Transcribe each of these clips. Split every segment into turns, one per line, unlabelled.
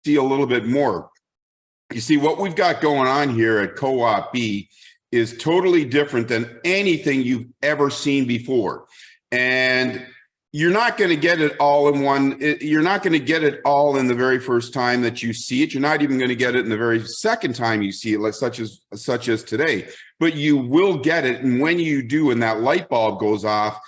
see a little bit more. You see, what we've got going on here at Co-op is totally different than anything you've ever seen before. And you're not going to get it all in one. You're not going to get it all in the very first time that you see it. You're not even going to get it in the very second time you see it, like such as today. But you will get it. And when you do, and that light bulb goes off,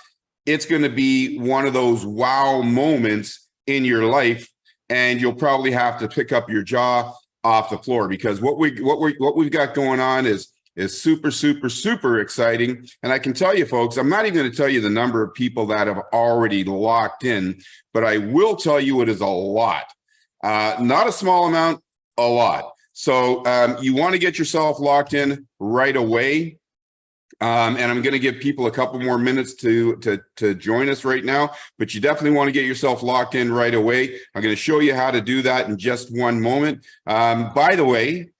it's going to be one of those wow moments in your life. And you'll probably have to pick up your jaw off the floor, because what we've got going on is super, super, super exciting. And I can tell you, folks, I'm not even going to tell you the number of people that have already locked in, but I will tell you it is a lot. Not a small amount, a lot. So you want to get yourself locked in right away. And I'm going to give people a couple more minutes to join us right now, but you definitely want to get yourself locked in right away. I'm going to show you how to do that in just one moment. By the way,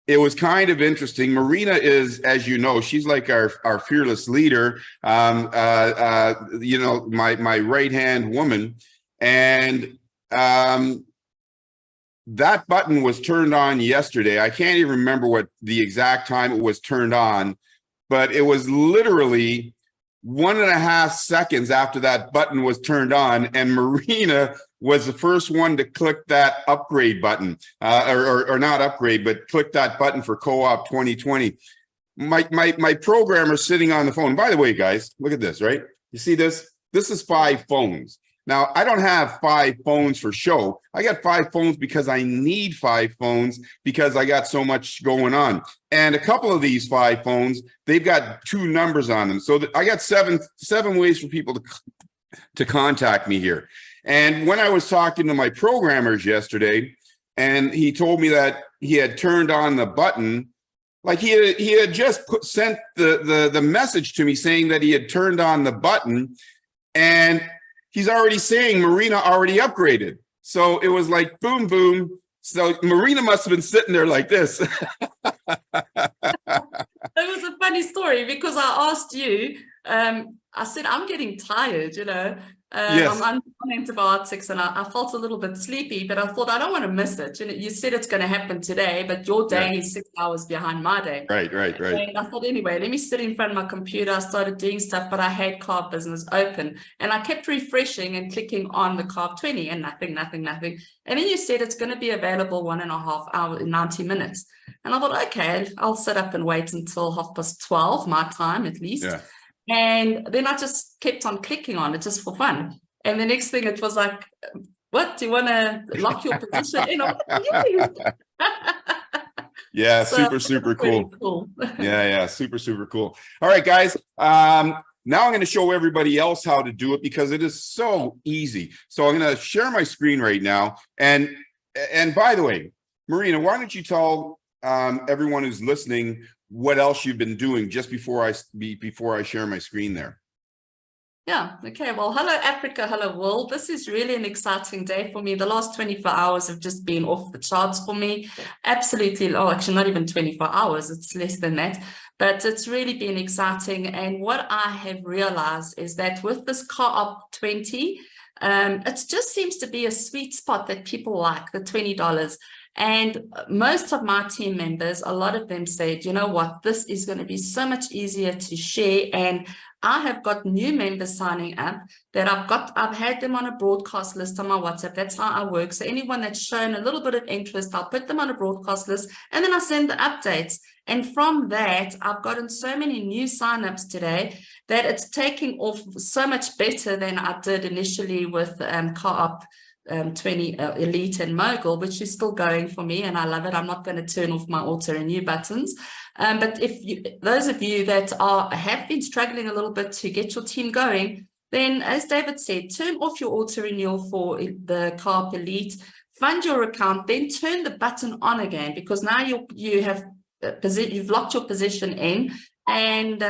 it was kind of interesting. Marina is, as you know, she's like our fearless leader, you know, my right-hand woman. And that button was turned on yesterday. I can't even remember what the exact time it was turned on, but it was literally 1.5 seconds after that button was turned on, and Marina was the first one to click that upgrade button, or not upgrade, but click that button for Co-op 2020. My programmer's sitting on the phone. By the way, guys, look at this, right? You see this? This is 5 phones. Now, I don't have 5 phones for show. I got 5 phones because I need 5 phones because I got so much going on. And a couple of these 5 phones, they've got 2 numbers on them. So I got seven ways for people to contact me here. And when I was talking to my programmers yesterday, and he told me that he had turned on the button, like he had just sent the message to me saying that he had turned on the button, and he's already saying Marina already upgraded. So it was like boom, boom. So Marina must have been sitting there like this.
It was a funny story because I asked you, I said, I'm getting tired, you know.
Yes.
I'm on antibiotics and I felt a little bit sleepy, but I thought I don't want to miss it. You know, you said it's going to happen today, but your day is 6 hours behind my day.
Right.
And I thought, anyway, let me sit in front of my computer. I started doing stuff, but I had Carb Business open and I kept refreshing and clicking on the Coop20 and nothing. And then you said it's going to be available 1.5 hours, 90 minutes. And I thought, okay, I'll sit up and wait until 12:30 my time at least.
Yeah.
And then I just kept on clicking on it just for fun. And the next thing it was like, what, do you want to lock your position in?
Yeah,
So,
super
cool.
Yeah, super cool. All right, guys. Now I'm going to show everybody else how to do it because it is so easy. So I'm going to share my screen right now. And by the way, Marina, why don't you tell everyone who's listening what else you've been doing just before I share my screen there?
Yeah, okay. Well, hello, Africa. Hello, world. This is really an exciting day for me. The last 24 hours have just been off the charts for me. Absolutely. Oh, actually, not even 24 hours. It's less than that. But it's really been exciting. And what I have realized is that with this Coop20, it just seems to be a sweet spot that people like, the $20. And most of my team members, a lot of them said, you know what, this is going to be so much easier to share. And I have got new members signing up that I've had them on a broadcast list on my WhatsApp. That's how I work. So anyone that's shown a little bit of interest, I'll put them on a broadcast list and then I send the updates. And from that, I've gotten so many new signups today that it's taking off so much better than I did initially with Co-op 20 Elite and Mogul, which is still going for me, and I love it. I'm not going to turn off my auto renew buttons. But if those of you that have been struggling a little bit to get your team going, then as David said, turn off your auto renewal for the Co-op Elite, fund your account, then turn the button on again, because now you've locked your position in. And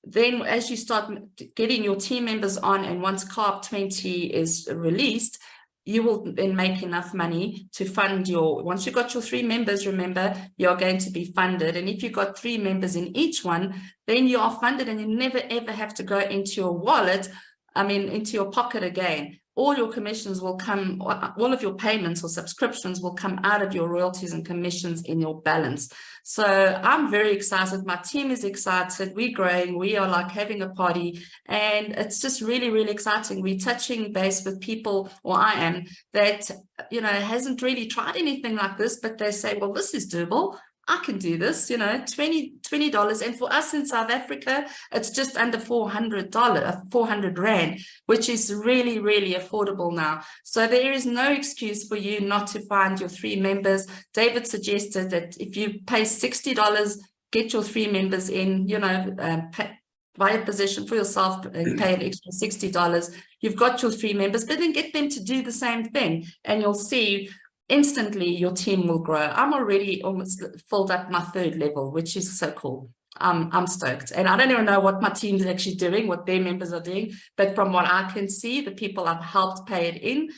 then as you start getting your team members on, and once Coop20 is released, you will then make enough money to fund once you've got your 3 members, remember, you're going to be funded. And if you've got 3 members in each one, then you are funded and you never, ever have to go into your wallet, into your pocket again. all your commissions will come, all of your payments or subscriptions will come out of your royalties and commissions in your balance. So I'm very excited. My team is excited. We're growing. We are like having a party, and it's just really, really exciting. We're touching base with people, or I am, that, hasn't really tried anything like this, but they say, well, this is doable. I can do this, $20. And for us in South Africa, it's just under $400, 400 Rand, which is really, really affordable now. So there is no excuse for you not to find your 3 members. David suggested that if you pay $60, get your 3 members in, buy a position for yourself and pay an extra $60. You've got your 3 members, but then get them to do the same thing, and you'll see instantly your team will grow. I'm already almost filled up my 3rd level, which is so cool. I'm stoked, and I don't even know what my team is actually doing, what their members are doing, but from what I can see, the people I've helped pay it in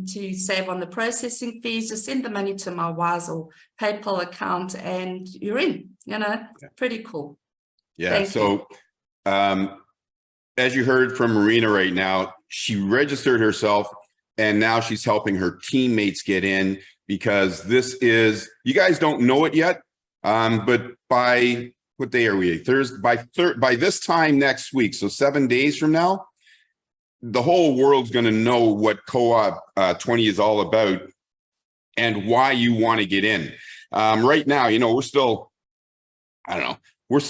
to save on the processing fees, just send the money to my Wise or PayPal account, and you're in. Pretty cool.
Yeah. So as you heard from Marina right now, she registered herself, and now she's helping her teammates get in, because this is, you guys don't know it yet, but by, what day are we? Thursday, by this time next week, so 7 days from now, the whole world's going to know what Co-op 20 is all about and why you want to get in. Right now, we're still, I don't know, we're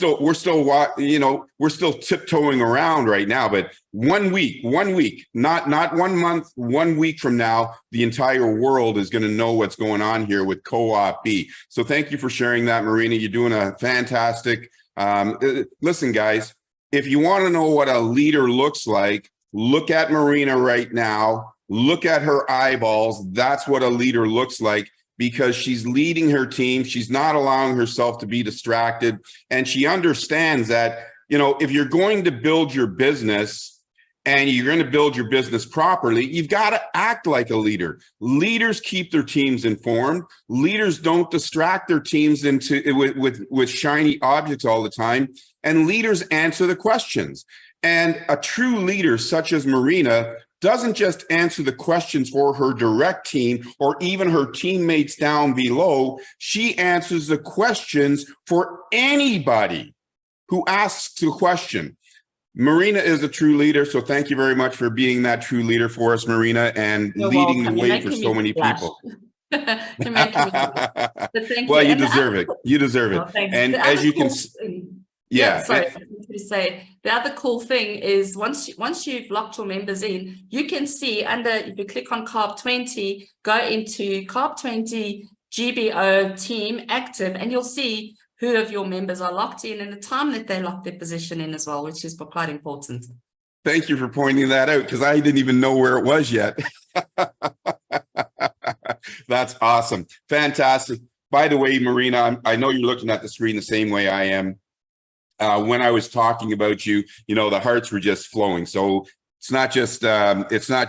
still tiptoeing around right now, but 1 week, not 1 month, 1 week from now, the entire world is going to know what's going on here with Co-op B. So thank you for sharing that, Marina. You're doing a fantastic, listen, guys, if you want to know what a leader looks like, look at Marina right now, look at her eyeballs. That's what a leader looks like, because she's leading her team. She's not allowing herself to be distracted. And she understands that, if you're going to build your business and you're going to build your business properly, you've got to act like a leader. Leaders keep their teams informed. Leaders don't distract their teams with shiny objects all the time. And leaders answer the questions. And a true leader such as Marina doesn't just answer the questions for her direct team or even her teammates down below. She answers the questions for anybody who asks a question. Marina is a true leader, so thank you very much for being that true leader for us, Marina, and
You're
leading
welcome.
the way for so many people.
You're making me blush. But thank
Well, you
And
deserve it. You deserve it.
thanks.
And
The
as
other
you can,
yeah, sorry, I wanted to say the other cool thing is once you've locked your members in, you can see under, if you click on Coop20, go into Coop20 GBO team active, and you'll see who of your members are locked in and the time that they lock their position in as well, which is quite important.
Thank you for pointing that out, because I didn't even know where it was yet. That's awesome. Fantastic. By the way, Marina, I know you're looking at the screen the same way I am. When I was talking about you, the hearts were just flowing. So it's not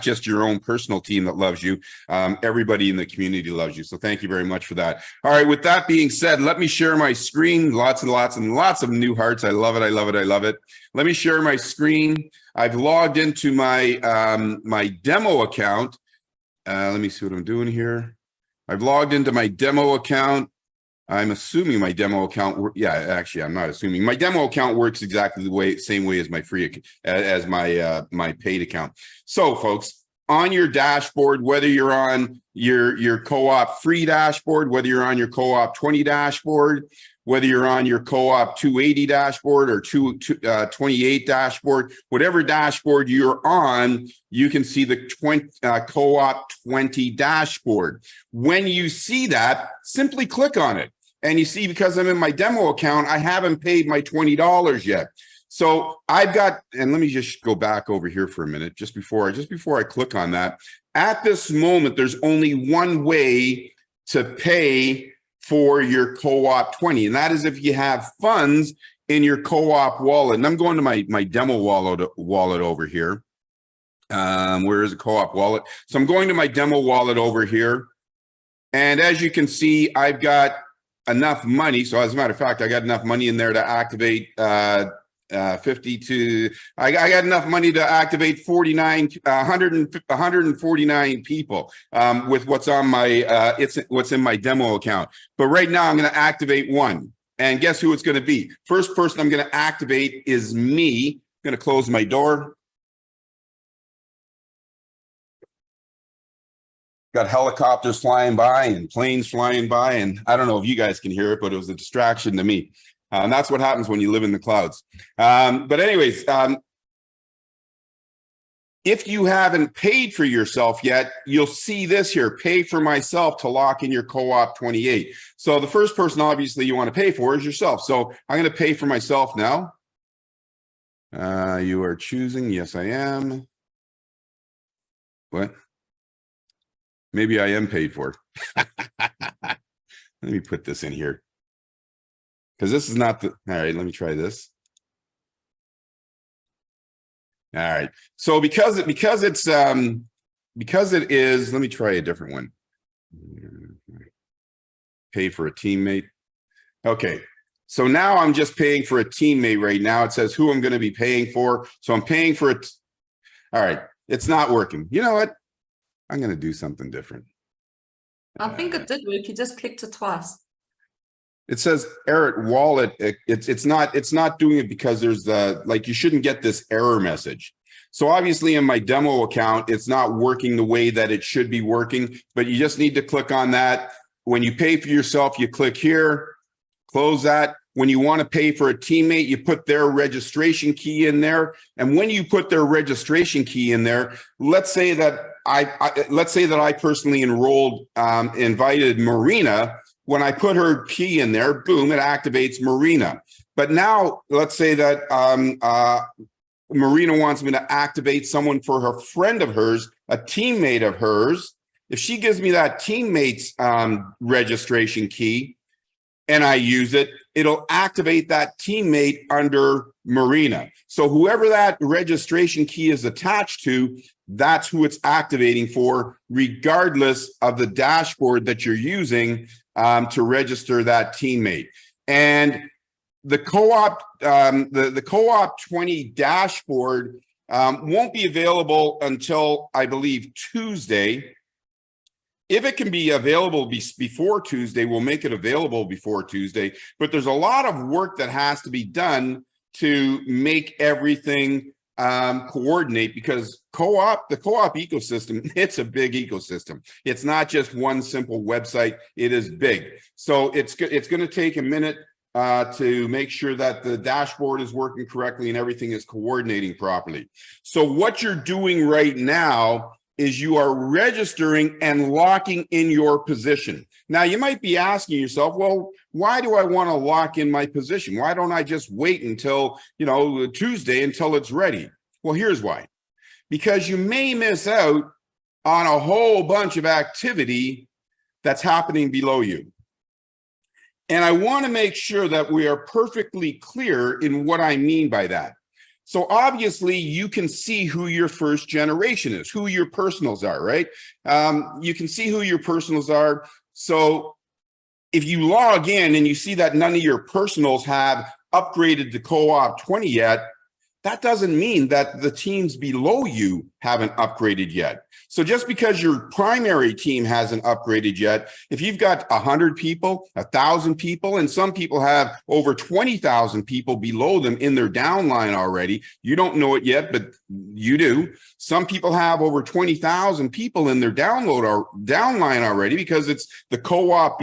just your own personal team that loves you. Everybody in the community loves you. So thank you very much for that. All right. With that being said, let me share my screen. Lots and lots and lots of new hearts. I love it. I love it. I love it. Let me share my screen. I've logged into my my demo account. Let me see what I'm doing here. I've logged into my demo account. I'm assuming my demo account, yeah, actually, I'm not assuming. My demo account works exactly the same way as my my paid account. So, folks, on your dashboard, whether you're on your Co-op free dashboard, whether you're on your Co-op 20 dashboard, whether you're on your Co-op 280 dashboard or 28 dashboard, whatever dashboard you're on, you can see the Co-op 20 dashboard. When you see that, simply click on it. And you see, because I'm in my demo account, I haven't paid my $20 yet. So I've got, and let me just go back over here for a minute, just before I click on that. At this moment, there's only one way to pay for your Co-op 20, and that is if you have funds in your Co-op wallet. And I'm going to my demo wallet over here. Where is the Co-op wallet? So I'm going to my demo wallet over here. And as you can see, I've got enough money. So as a matter of fact, I got enough money in there to activate 52. I got enough money to activate 149 people with what's on my what's in my demo account. But right now I'm going to activate one. And guess who it's going to be? First person I'm going to activate is me. I'm going to close my door. Got helicopters flying by and planes flying by, and I don't know if you guys can hear it, but it was a distraction to me. And that's what happens when you live in the clouds. But anyways, if you haven't paid for yourself yet, you'll see this here, pay for myself to lock in your co-op 28. So the first person obviously you want to pay for is yourself. So I'm going to pay for myself now. You are choosing. Yes, I am. What? Maybe I am paid for. Let me put this in here. Because this is not the, all right, let me try this. All right. So because it is, let me try a different one. Pay for a teammate. Okay. So now I'm just paying for a teammate right now. It says who I'm going to be paying for. So I'm paying for it. All right. It's not working. You know what? I'm going to do something different.
I think it did work. You just clicked it twice.
It says error wallet. It's not doing it because there's like you shouldn't get this error message. So obviously in my demo account, it's not working the way that it should be working, but you just need to click on that. When you pay for yourself, you click here, close that. When you want to pay for a teammate, you put their registration key in there. And when you put their registration key in there, let's say that I personally invited Marina. When I put her key in there, boom, it activates Marina. But now let's say that Marina wants me to activate someone for her friend of hers, a teammate of hers. If she gives me that teammate's registration key and I use it, it'll activate that teammate under Marina. So whoever that registration key is attached to, that's who it's activating for, regardless of the dashboard that you're using to register that teammate. And the co-op, the co-op 20 dashboard won't be available until, I believe, Tuesday. If it can be available before Tuesday, we'll make it available before Tuesday. But there's a lot of work that has to be done to make everything coordinate, because the co-op ecosystem, it's a big ecosystem. It's not just one simple website. It is big. So it's going to take a minute to make sure that the dashboard is working correctly and everything is coordinating properly. So what you're doing right now is you are registering and locking in your position. Now, you might be asking yourself, well, why do I want to lock in my position? Why don't I just wait until, Tuesday until it's ready? Well, here's why. Because you may miss out on a whole bunch of activity that's happening below you. And I want to make sure that we are perfectly clear in what I mean by that. So obviously you can see who your first generation is, who your personals are, right? You can see who your personals are. So if you log in and you see that none of your personals have upgraded to co-op 20 yet, that doesn't mean that the teams below you haven't upgraded yet. So just because your primary team hasn't upgraded yet, if you've got 100 people, 1,000 people, and some people have over 20,000 people below them in their downline already, you don't know it yet, but you do. Some people have over 20,000 people in their downline already, because it's the co-op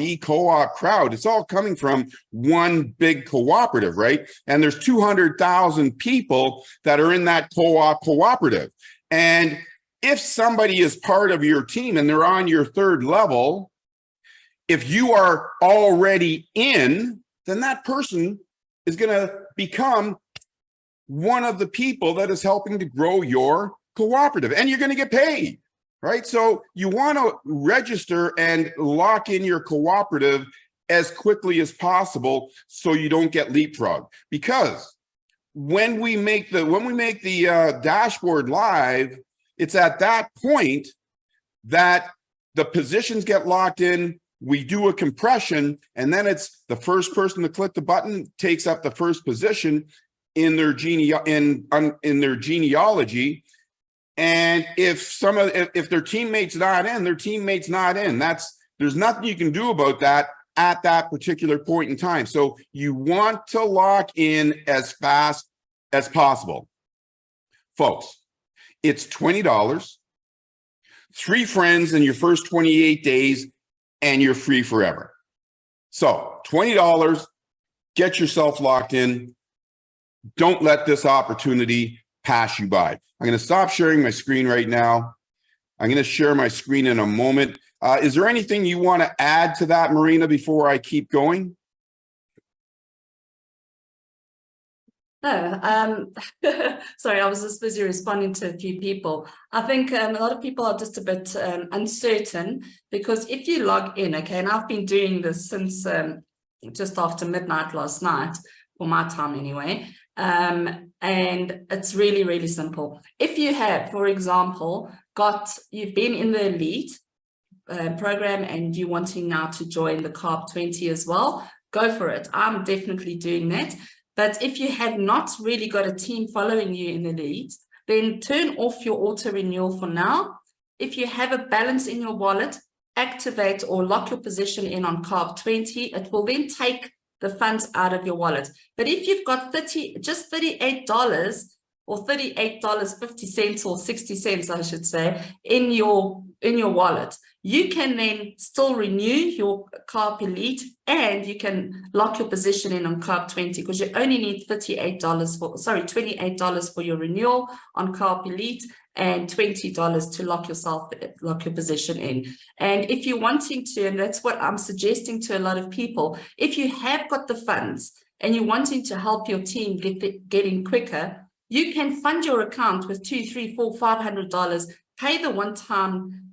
crowd. It's all coming from one big cooperative, right? And there's 200,000 people that are in that cooperative. And if somebody is part of your team and they're on your third level, if you are already in, then that person is going to become one of the people that is helping to grow your cooperative, and you're going to get paid, right? So you want to register and lock in your cooperative as quickly as possible so you don't get leapfrogged. Because when we make the dashboard live, it's at that point that the positions get locked in, we do a compression, and then it's the first person to click the button takes up the first position. in their in their genealogy. And if if their teammate's not in, their teammate's not in. There's nothing you can do about that at that particular point in time. So you want to lock in as fast as possible. Folks, it's $20, 3 friends in your first 28 days, and you're free forever. So $20, get yourself locked in. Don't let this opportunity pass you by. I'm going to stop sharing my screen right now. I'm going to share my screen in a moment. Is there anything you want to add to that, Marina, before I keep going?
No, sorry, I was just busy responding to a few people. I think a lot of people are just a bit uncertain, because if you log in, okay, and I've been doing this since just after midnight last night, for my time anyway, and it's really, really simple. If you have, for example, you've been in the elite program and you're wanting now to join the Coop20 as well, go for it. I'm definitely doing that. But if you have not really got a team following you in the elite, then turn off your auto renewal for now. If you have a balance in your wallet, activate or lock your position in on Coop20. It will then take the funds out of your wallet. But if you've got just $38 or $38.50 or 60 cents, I should say, in your wallet, you can then still renew your Coop Elite, and you can lock your position in on Coop20, because you only need $28 for your renewal on Coop Elite, and $20 to lock your position in. And if you're wanting to, and that's what I'm suggesting to a lot of people, if you have got the funds and you're wanting to help your team get in quicker, you can fund your account with $200, $300, $400, $500, pay the one-time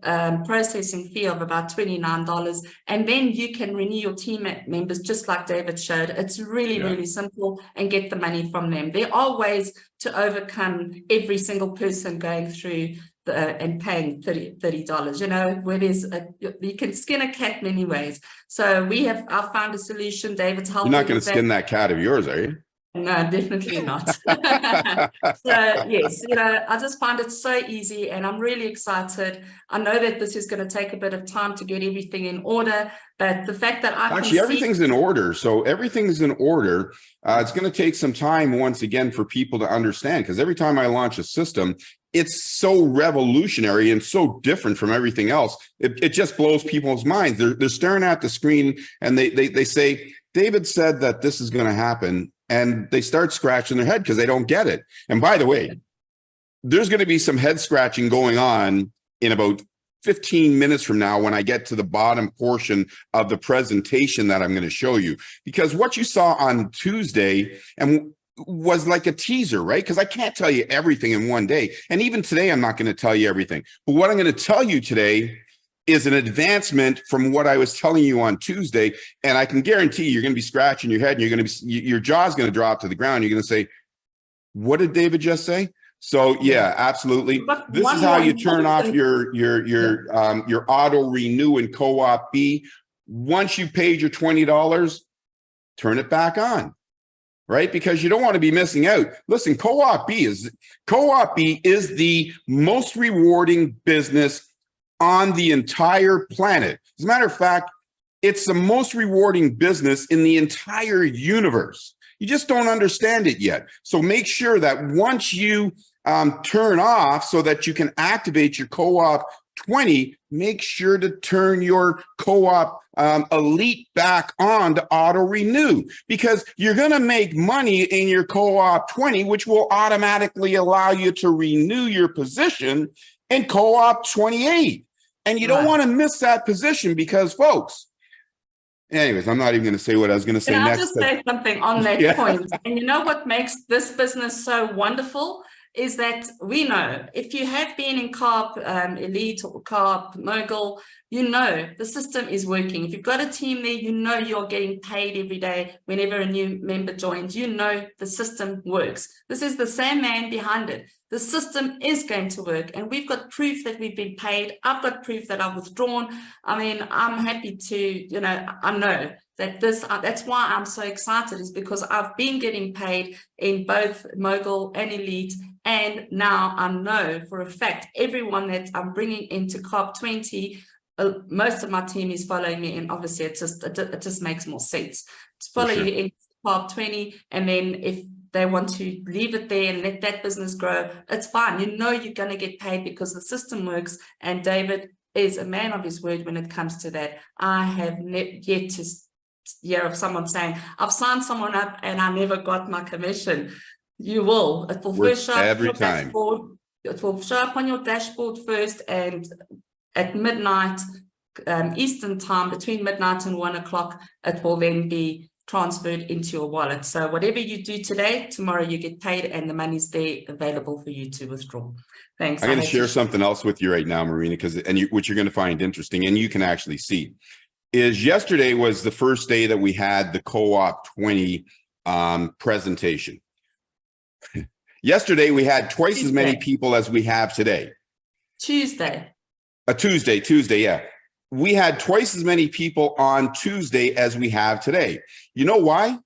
processing fee of about $29, and then you can renew your team members just like David showed. It's really, really simple, and get the money from them. There are ways to overcome every single person going through and paying $30. You know, where you can skin a cat many ways. So I've found a solution. David's helping.
You're not going to skin that cat of yours, are you?
No, definitely not. So yes, you know, I just find it so easy, and I'm really excited. I know that this is going to take a bit of time to get everything in order, but the fact that
everything's in order. So everything's in order. It's going to take some time once again for people to understand, because every time I launch a system, it's so revolutionary and so different from everything else. It just blows people's minds. They're staring at the screen and they say, David said that this is going to happen. And they start scratching their head because they don't get it. And by the way, there's going to be some head scratching going on in about 15 minutes from now when I get to the bottom portion of the presentation that I'm going to show you. Because what you saw on Tuesday was like a teaser, right? Because I can't tell you everything in one day. And even today, I'm not going to tell you everything. But what I'm going to tell you today is an advancement from what I was telling you on Tuesday. And I can guarantee you're going to be scratching your head, and your jaw's going to drop to the ground. You're going to say, what did David just say? So yeah, absolutely. This is how you turn off your auto renew in Co-op B. Once you paid your $20, turn it back on, right? Because you don't want to be missing out. Listen, Co-op B is the most rewarding business on the entire planet. As a matter of fact, it's the most rewarding business in the entire universe. You just don't understand it yet. So make sure that once you turn off so that you can activate your Coop20, make sure to turn your Co-op Elite back on to auto renew, because you're going to make money in your Coop20, which will automatically allow you to renew your position in Coop28. And you don't want to miss that position, because, folks, anyways, I'm not even going to say what I was going to say next.
I'll just say something on that point. And you know what makes this business so wonderful is that we know if you have been in Coop Elite or Coop Mogul, you know the system is working. If you've got a team there, you know you're getting paid every day whenever a new member joins. You know the system works. This is the same man behind it. The system is going to work, and we've got proof that we've been paid. I've got proof that I've withdrawn. I mean, I'm happy to, you know, I know that that's why I'm so excited, is because I've been getting paid in both Mogul and Elite, and now I know for a fact everyone that I'm bringing into Coop20, most of my team is following me, and obviously it just makes more sense to follow you in Coop20, and then if they want to leave it there and let that business grow, it's fine. You know you're going to get paid because the system works, and David is a man of his word when it comes to that. I have yet to hear of someone saying, I've signed someone up and I never got my commission. You will. It will first show up
every
on your
time.
dashboard. It will show up on your dashboard first, and at midnight Eastern time, between midnight and 1 o'clock, it will then be transferred into your wallet. So whatever you do today, tomorrow you get paid, and the money's there available for you to withdraw. Thanks.
I'm going to share something else with you right now, Marina, which you're going to find interesting, and you can actually see, is yesterday was the first day that we had the Coop20 presentation. Yesterday we had twice as many people as we have today.
Tuesday,
yeah. We had twice as many people on Tuesday as we have today. You know why?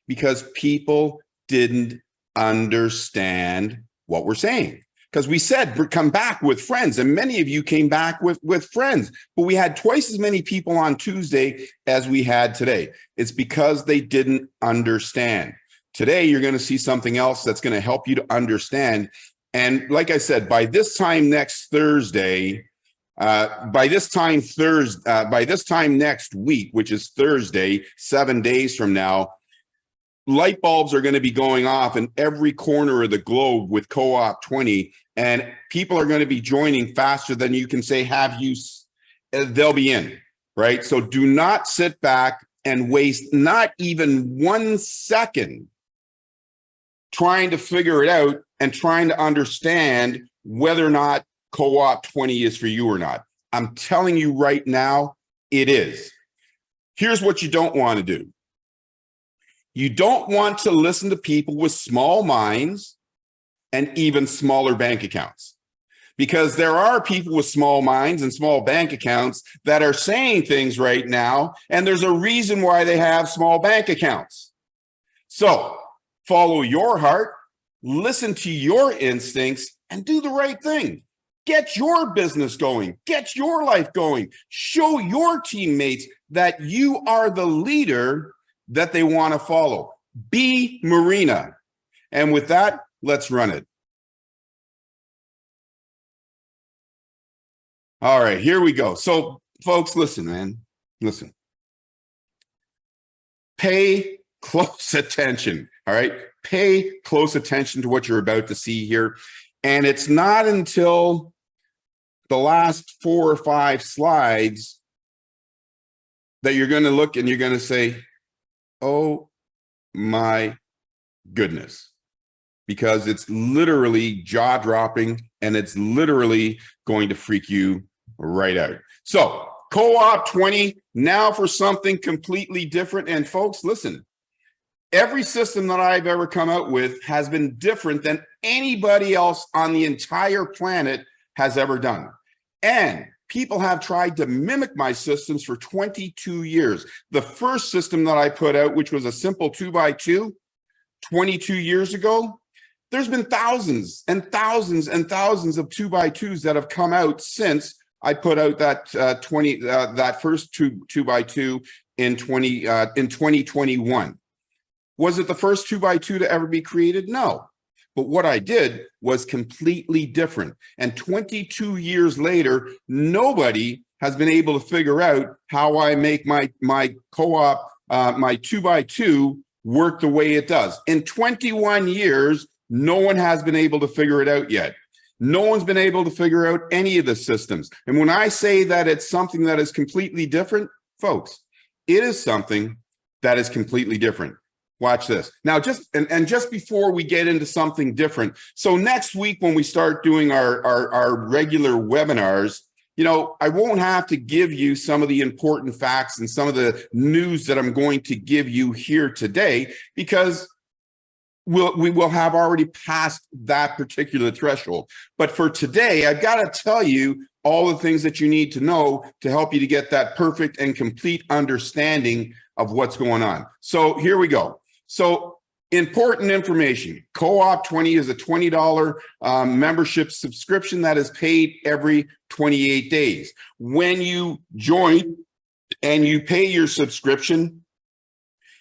Because people didn't understand what we're saying. Because we said, come back with friends, and many of you came back with friends, but we had twice as many people on Tuesday as we had today. It's because they didn't understand. Today, you're going to see something else that's going to help you to understand. And like I said, by this time next Thursday, by this time next week, which is Thursday, 7 days from now, light bulbs are going to be going off in every corner of the globe with Coop20, and people are going to be joining faster than you can say, they'll be in, right? So do not sit back and waste not even 1 second trying to figure it out and trying to understand whether or not Coop20 is for you or not. I'm telling you right now, it is. Here's what you don't want to do. You don't want to listen to people with small minds and even smaller bank accounts, because there are people with small minds and small bank accounts that are saying things right now, and there's a reason why they have small bank accounts. So follow your heart, listen to your instincts, and do the right thing. Get your business going, get your life going, show your teammates that you are the leader that they want to follow. Be Marina. And with that, let's run it. All right, here we go. So folks, listen, man, listen. Pay close attention, all right? Pay close attention to what you're about to see here. And it's not until the last 4 or 5 slides that you're going to look and you're going to say, oh my goodness, because it's literally jaw-dropping and it's literally going to freak you right out. So Coop20, now for something completely different. And folks, listen, every system that I've ever come out with has been different than anybody else on the entire planet has ever done. And people have tried to mimic my systems for 22 years. The first system that I put out, which was a simple 2x2, 22 years ago, there's been thousands and thousands and thousands of 2x2s that have come out since I put out that that first 2x2 in 2021. Was it the first 2x2 to ever be created? No. But what I did was completely different. And 22 years later, nobody has been able to figure out how I make my co-op, my 2x2 work the way it does. In 21 years, no one has been able to figure it out yet. No one's been able to figure out any of the systems. And when I say that it's something that is completely different, folks, it is something that is completely different. Watch this. Now, just before we get into something different, so next week when we start doing our regular webinars, you know, I won't have to give you some of the important facts and some of the news that I'm going to give you here today, because we will have already passed that particular threshold. But for today, I've got to tell you all the things that you need to know to help you to get that perfect and complete understanding of what's going on. So here we go. So important information. Coop20 is a $20 membership subscription that is paid every 28 days. When you join and you pay your subscription,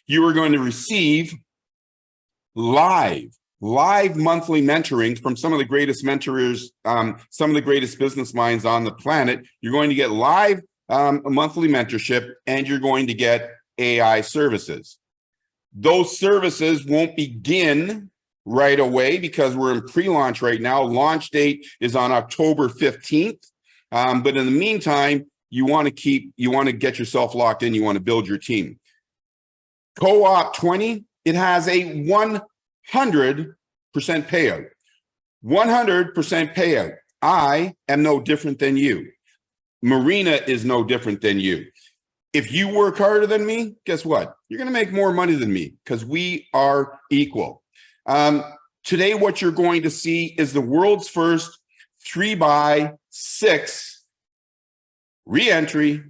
you are going to receive live monthly mentoring from some of the greatest mentors, some of the greatest business minds on the planet. You're going to get live monthly mentorship, and you're going to get AI services. Those services won't begin right away because we're in pre-launch right now. Launch date is on October 15th. But in the meantime, you want to get yourself locked in. You want to build your team. Coop20, it has a 100% payout. 100% payout. I am no different than you. Marina is no different than you. If you work harder than me, guess what? You're going to make more money than me because we are equal. Today, what you're going to see is the world's first 3x6 re-entry,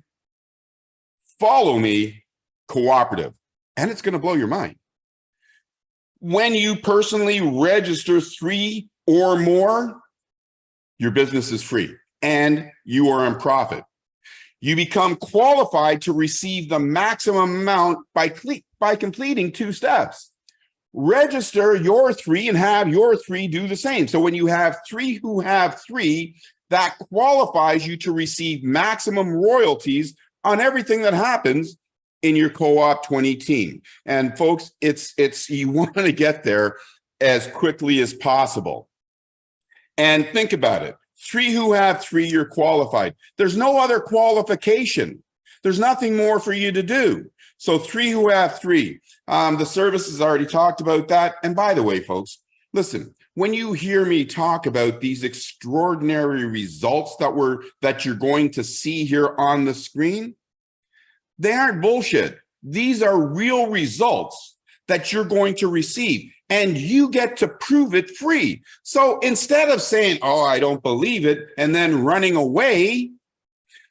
follow me cooperative. And it's going to blow your mind. When you personally register 3 or more, your business is free and you are in profit. You become qualified to receive the maximum amount by completing 2 steps. Register your 3 and have your 3 do the same. So when you have 3 who have 3, that qualifies you to receive maximum royalties on everything that happens in your Coop20 team. And folks, it's you want to get there as quickly as possible. And think about it. 3 who have 3, you're qualified. There's no other qualification. There's nothing more for you to do. So 3 who have 3. The services already talked about that. And by the way, folks, listen, when you hear me talk about these extraordinary results that you're going to see here on the screen, they aren't bullshit. These are real results that you're going to receive, and you get to prove it free. So instead of saying, oh, I don't believe it, and then running away,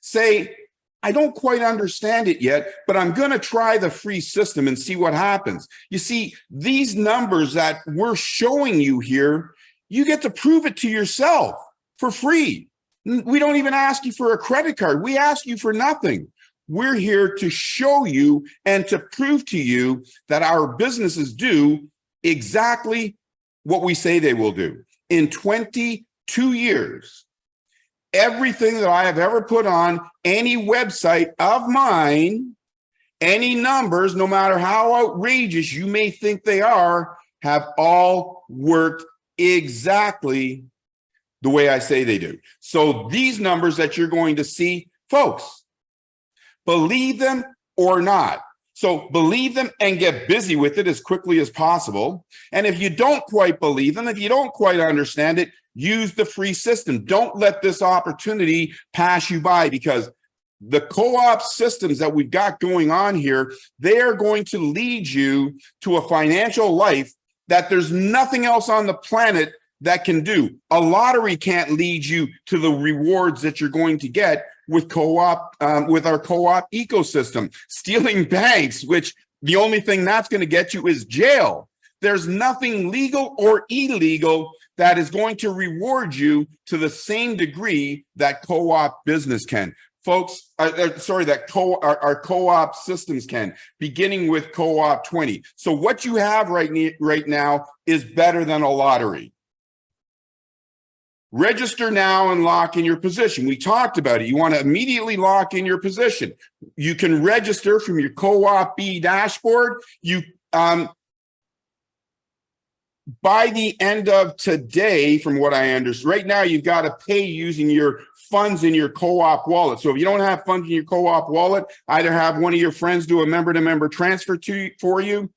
say, I don't quite understand it yet, but I'm going to try the free system and see what happens. You see, these numbers that we're showing you here, you get to prove it to yourself for free. We don't even ask you for a credit card. We ask you for nothing. We're here to show you and to prove to you that our businesses do exactly what we say they will do. In 22 years, everything that I have ever put on any website of mine, any numbers, no matter how outrageous you may think they are, have all worked exactly the way I say they do. So these numbers that you're going to see, folks, believe them or not. So believe them and get busy with it as quickly as possible. And if you don't quite believe them, if you don't quite understand it, use the free system. Don't let this opportunity pass you by, because the co-op systems that we've got going on here, they are going to lead you to a financial life that there's nothing else on the planet that can do. A lottery can't lead you to the rewards that you're going to get with co-op, with our co-op ecosystem. Stealing banks, which the only thing that's going to get you is jail. There's nothing legal or illegal that is going to reward you to the same degree that co-op business can. Folks, that our co-op systems can, beginning with Coop20. So what you have right now is better than a lottery. Register now and lock in your position. We talked about it. You want to immediately lock in your position. You can register from your Co-op dashboard. You by the end of today, from what I understand, right now you've got to pay using your funds in your co-op wallet. So if you don't have funds in your co-op wallet, either have one of your friends do a member-to-member transfer for you,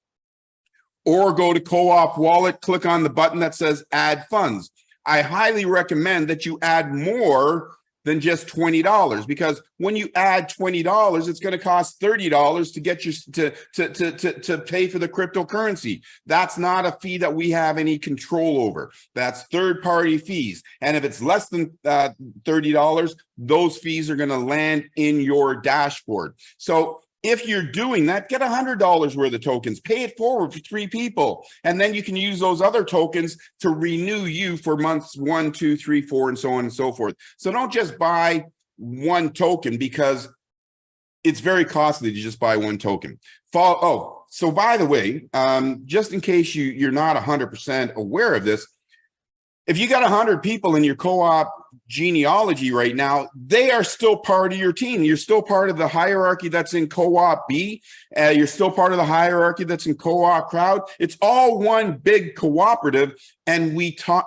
or go to co-op wallet, click on the button that says add funds. I highly recommend that you add more than just $20, because when you add $20, it's going to cost $30 to get you to pay for the cryptocurrency. That's not a fee that we have any control over. That's third-party fees. And if it's less than $30, those fees are going to land in your dashboard. So If you're doing that, get $100 worth of tokens, pay it forward for 3 people. And then you can use those other tokens to renew you for months 1, 2, 3, 4, and so on and so forth. So don't just buy one token because it's very costly to just buy one token. So by the way, just in case you're not 100% aware of this, if you got 100 people in your co-op genealogy right now, they are still part of your team. You're still part of the hierarchy that's in co-op B. You're still part of the hierarchy that's in co-op crowd. It's all one big cooperative, and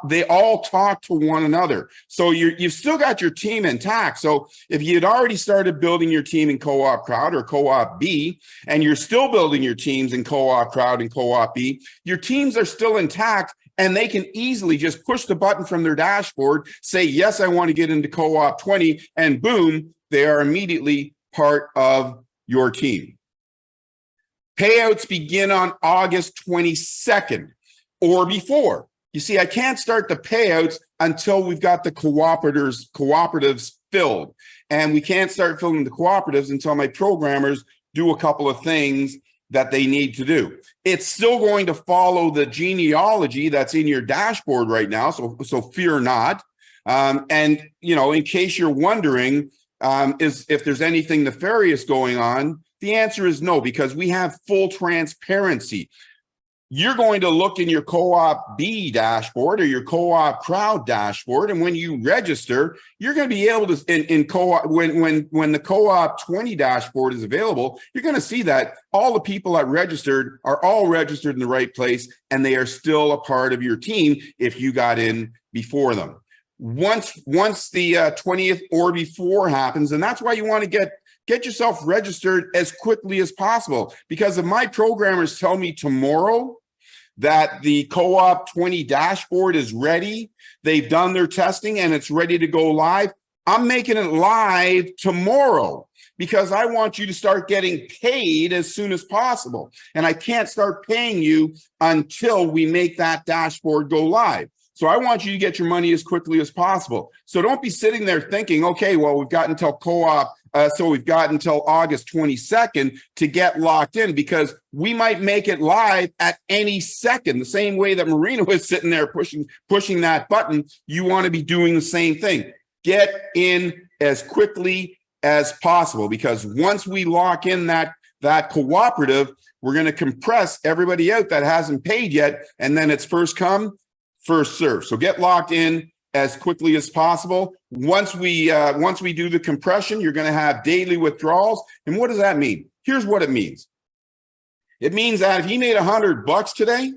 they all talk to one another. So you've still got your team intact. So if you had already started building your team in co-op crowd or co-op B, and you're still building your teams in co-op crowd and co-op B, your teams are still intact. And they can easily just push the button from their dashboard, say, yes, I want to get into Coop20, and boom, they are immediately part of your team. Payouts begin on August 22nd or before. You see, I can't start the payouts until we've got the cooperatives filled. And we can't start filling the cooperatives until my programmers do a couple of things that they need to do. It's still going to follow the genealogy that's in your dashboard right now, so fear not. And in case you're wondering, if there's anything nefarious going on, the answer is no, because we have full transparency. You're going to look in your co-op B dashboard or your co-op crowd dashboard, and when you register, you're going to be able to in co-op when the Coop20 dashboard is available, you're going to see that all the people that registered are all registered in the right place, and they are still a part of your team if you got in before them. Once the 20th or before happens, and that's why you want to get yourself registered as quickly as possible, because if my programmers tell me tomorrow that the Coop20 dashboard is ready, they've done their testing and it's ready to go live, I'm making it live tomorrow because I want you to start getting paid as soon as possible. And I can't start paying you until we make that dashboard go live. So I want you to get your money as quickly as possible. So don't be sitting there thinking, okay, well, we've got until we've got until August 22nd to get locked in, because we might make it live at any second. The same way that Marina was sitting there pushing that button, you want to be doing the same thing. Get in as quickly as possible, because once we lock in that cooperative, we're going to compress everybody out that hasn't paid yet, and then it's first come, first serve. So get locked in as quickly as possible. Once we do the compression, you're going to have daily withdrawals. And what does that mean? Here's what it means. It means that if you made $100 today,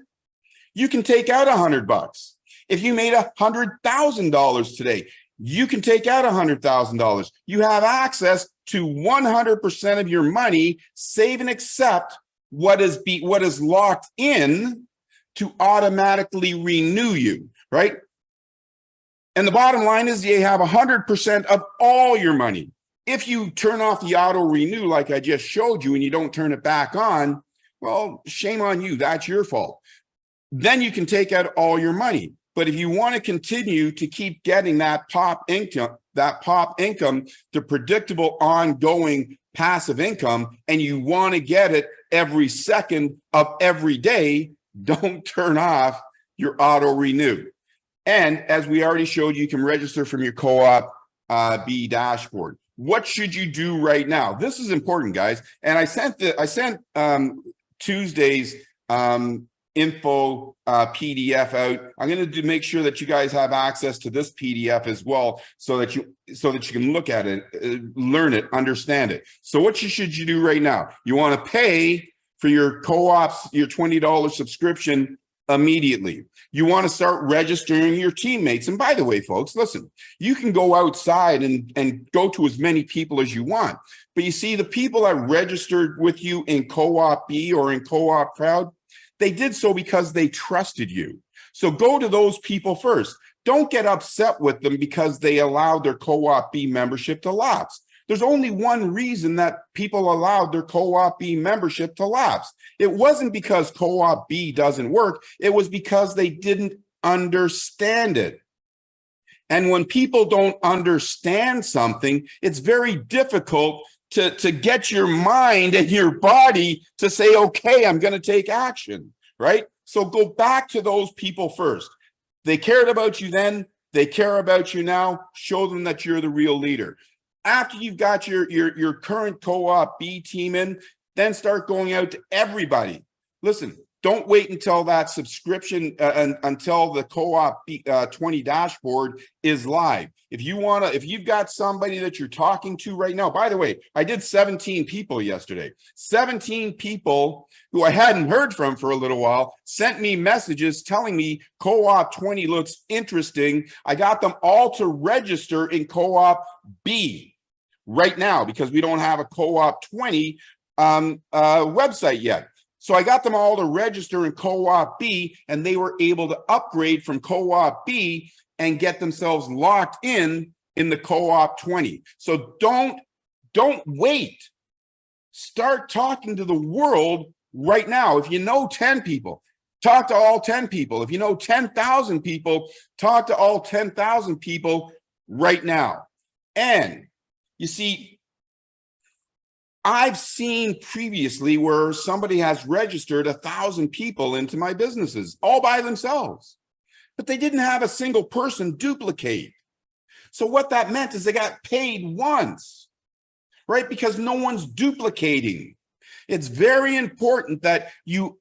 you can take out $100. If you made $100,000 today, you can take out $100,000. You have access to 100% of your money, save and accept what is locked in to automatically renew you, right? And the bottom line is you have 100% of all your money. If you turn off the auto renew like I just showed you and you don't turn it back on, well, shame on you. That's your fault. Then you can take out all your money. But if you want to continue to keep getting that pop income, the predictable, ongoing passive income, and you want to get it every second of every day, don't turn off your auto renew. And as we already showed, you can register from your co-op B dashboard. What should you do right now? This is important, guys. And I sent Tuesday's info PDF out. I'm going to make sure that you guys have access to this PDF as well, so that you can look at it, learn it, understand it. So what should you do right now? You want to pay for your co-ops, your $20 subscription immediately. You want to start registering your teammates. And by the way, folks, listen, you can go outside and go to as many people as you want. But you see, the people that registered with you in Co-op B or in Co-op Crowd, they did so because they trusted you. So go to those people first. Don't get upset with them because they allowed their Co-op B membership to lapse. There's only one reason that people allowed their Co-op B membership to lapse. It wasn't because Co-op B doesn't work. It was because they didn't understand it. And when people don't understand something, it's very difficult to get your mind and your body to say, okay, I'm going to take action, right? So go back to those people first. They cared about you then. They care about you now. Show them that you're the real leader. After you've got your current co-op B team in, then start going out to everybody. Listen, don't wait until that subscription, until the co-op 20 dashboard is live. If you've got somebody that you're talking to right now, by the way, I did 17 people yesterday. 17 people who I hadn't heard from for a little while sent me messages telling me co-op 20 looks interesting. I got them all to register in co-op B right now because we don't have a co-op 20 website yet. So I got them all to register in co-op B, and they were able to upgrade from co-op B and get themselves locked in the co-op 20. So don't wait. Start talking to the world right now. If you know 10 people, talk to all 10 people. If you know 10,000 people, talk to all 10,000 people right now. And you see, I've seen previously where somebody has registered 1,000 people into my businesses all by themselves, but they didn't have a single person duplicate. So what that meant is they got paid once, right? Because no one's duplicating. It's very important that you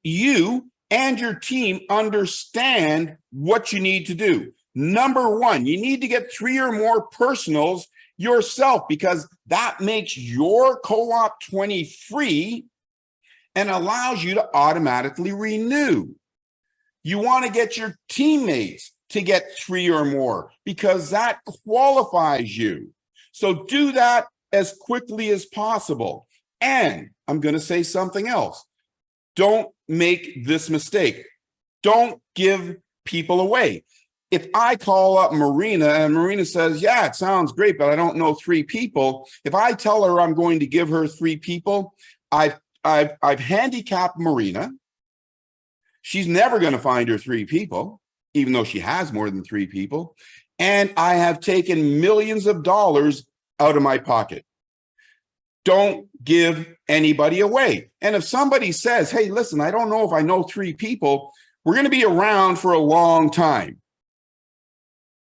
and your team understand what you need to do. Number one, you need to get 3 or more personals yourself, because that makes your co-op 20 free and allows you to automatically renew. You want to get your teammates to get 3 or more because that qualifies you. So do that as quickly as possible. And I'm going to say something else. Don't make this mistake. Don't give people away. If I call up Marina and Marina says, yeah, it sounds great, but I don't know 3 people. If I tell her I'm going to give her 3 people, I've handicapped Marina. She's never going to find her 3 people, even though she has more than 3 people. And I have taken millions of dollars out of my pocket. Don't give anybody away. And if somebody says, hey, listen, I don't know if I know 3 people, we're going to be around for a long time.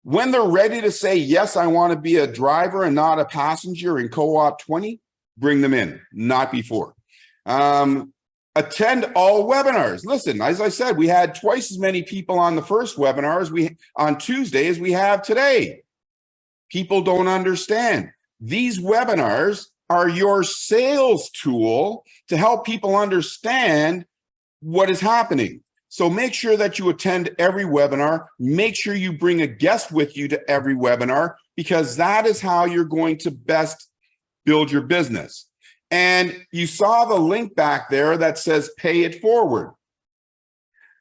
When they're ready to say, yes, I want to be a driver and not a passenger in co-op 20, bring them in, not before. Attend all webinars. Listen, as I said, we had twice as many people on the first webinar on Tuesday as we have today. People don't understand. These webinars are your sales tool to help people understand what is happening. So make sure that you attend every webinar. Make sure you bring a guest with you to every webinar, because that is how you're going to best build your business. And you saw the link back there that says pay it forward.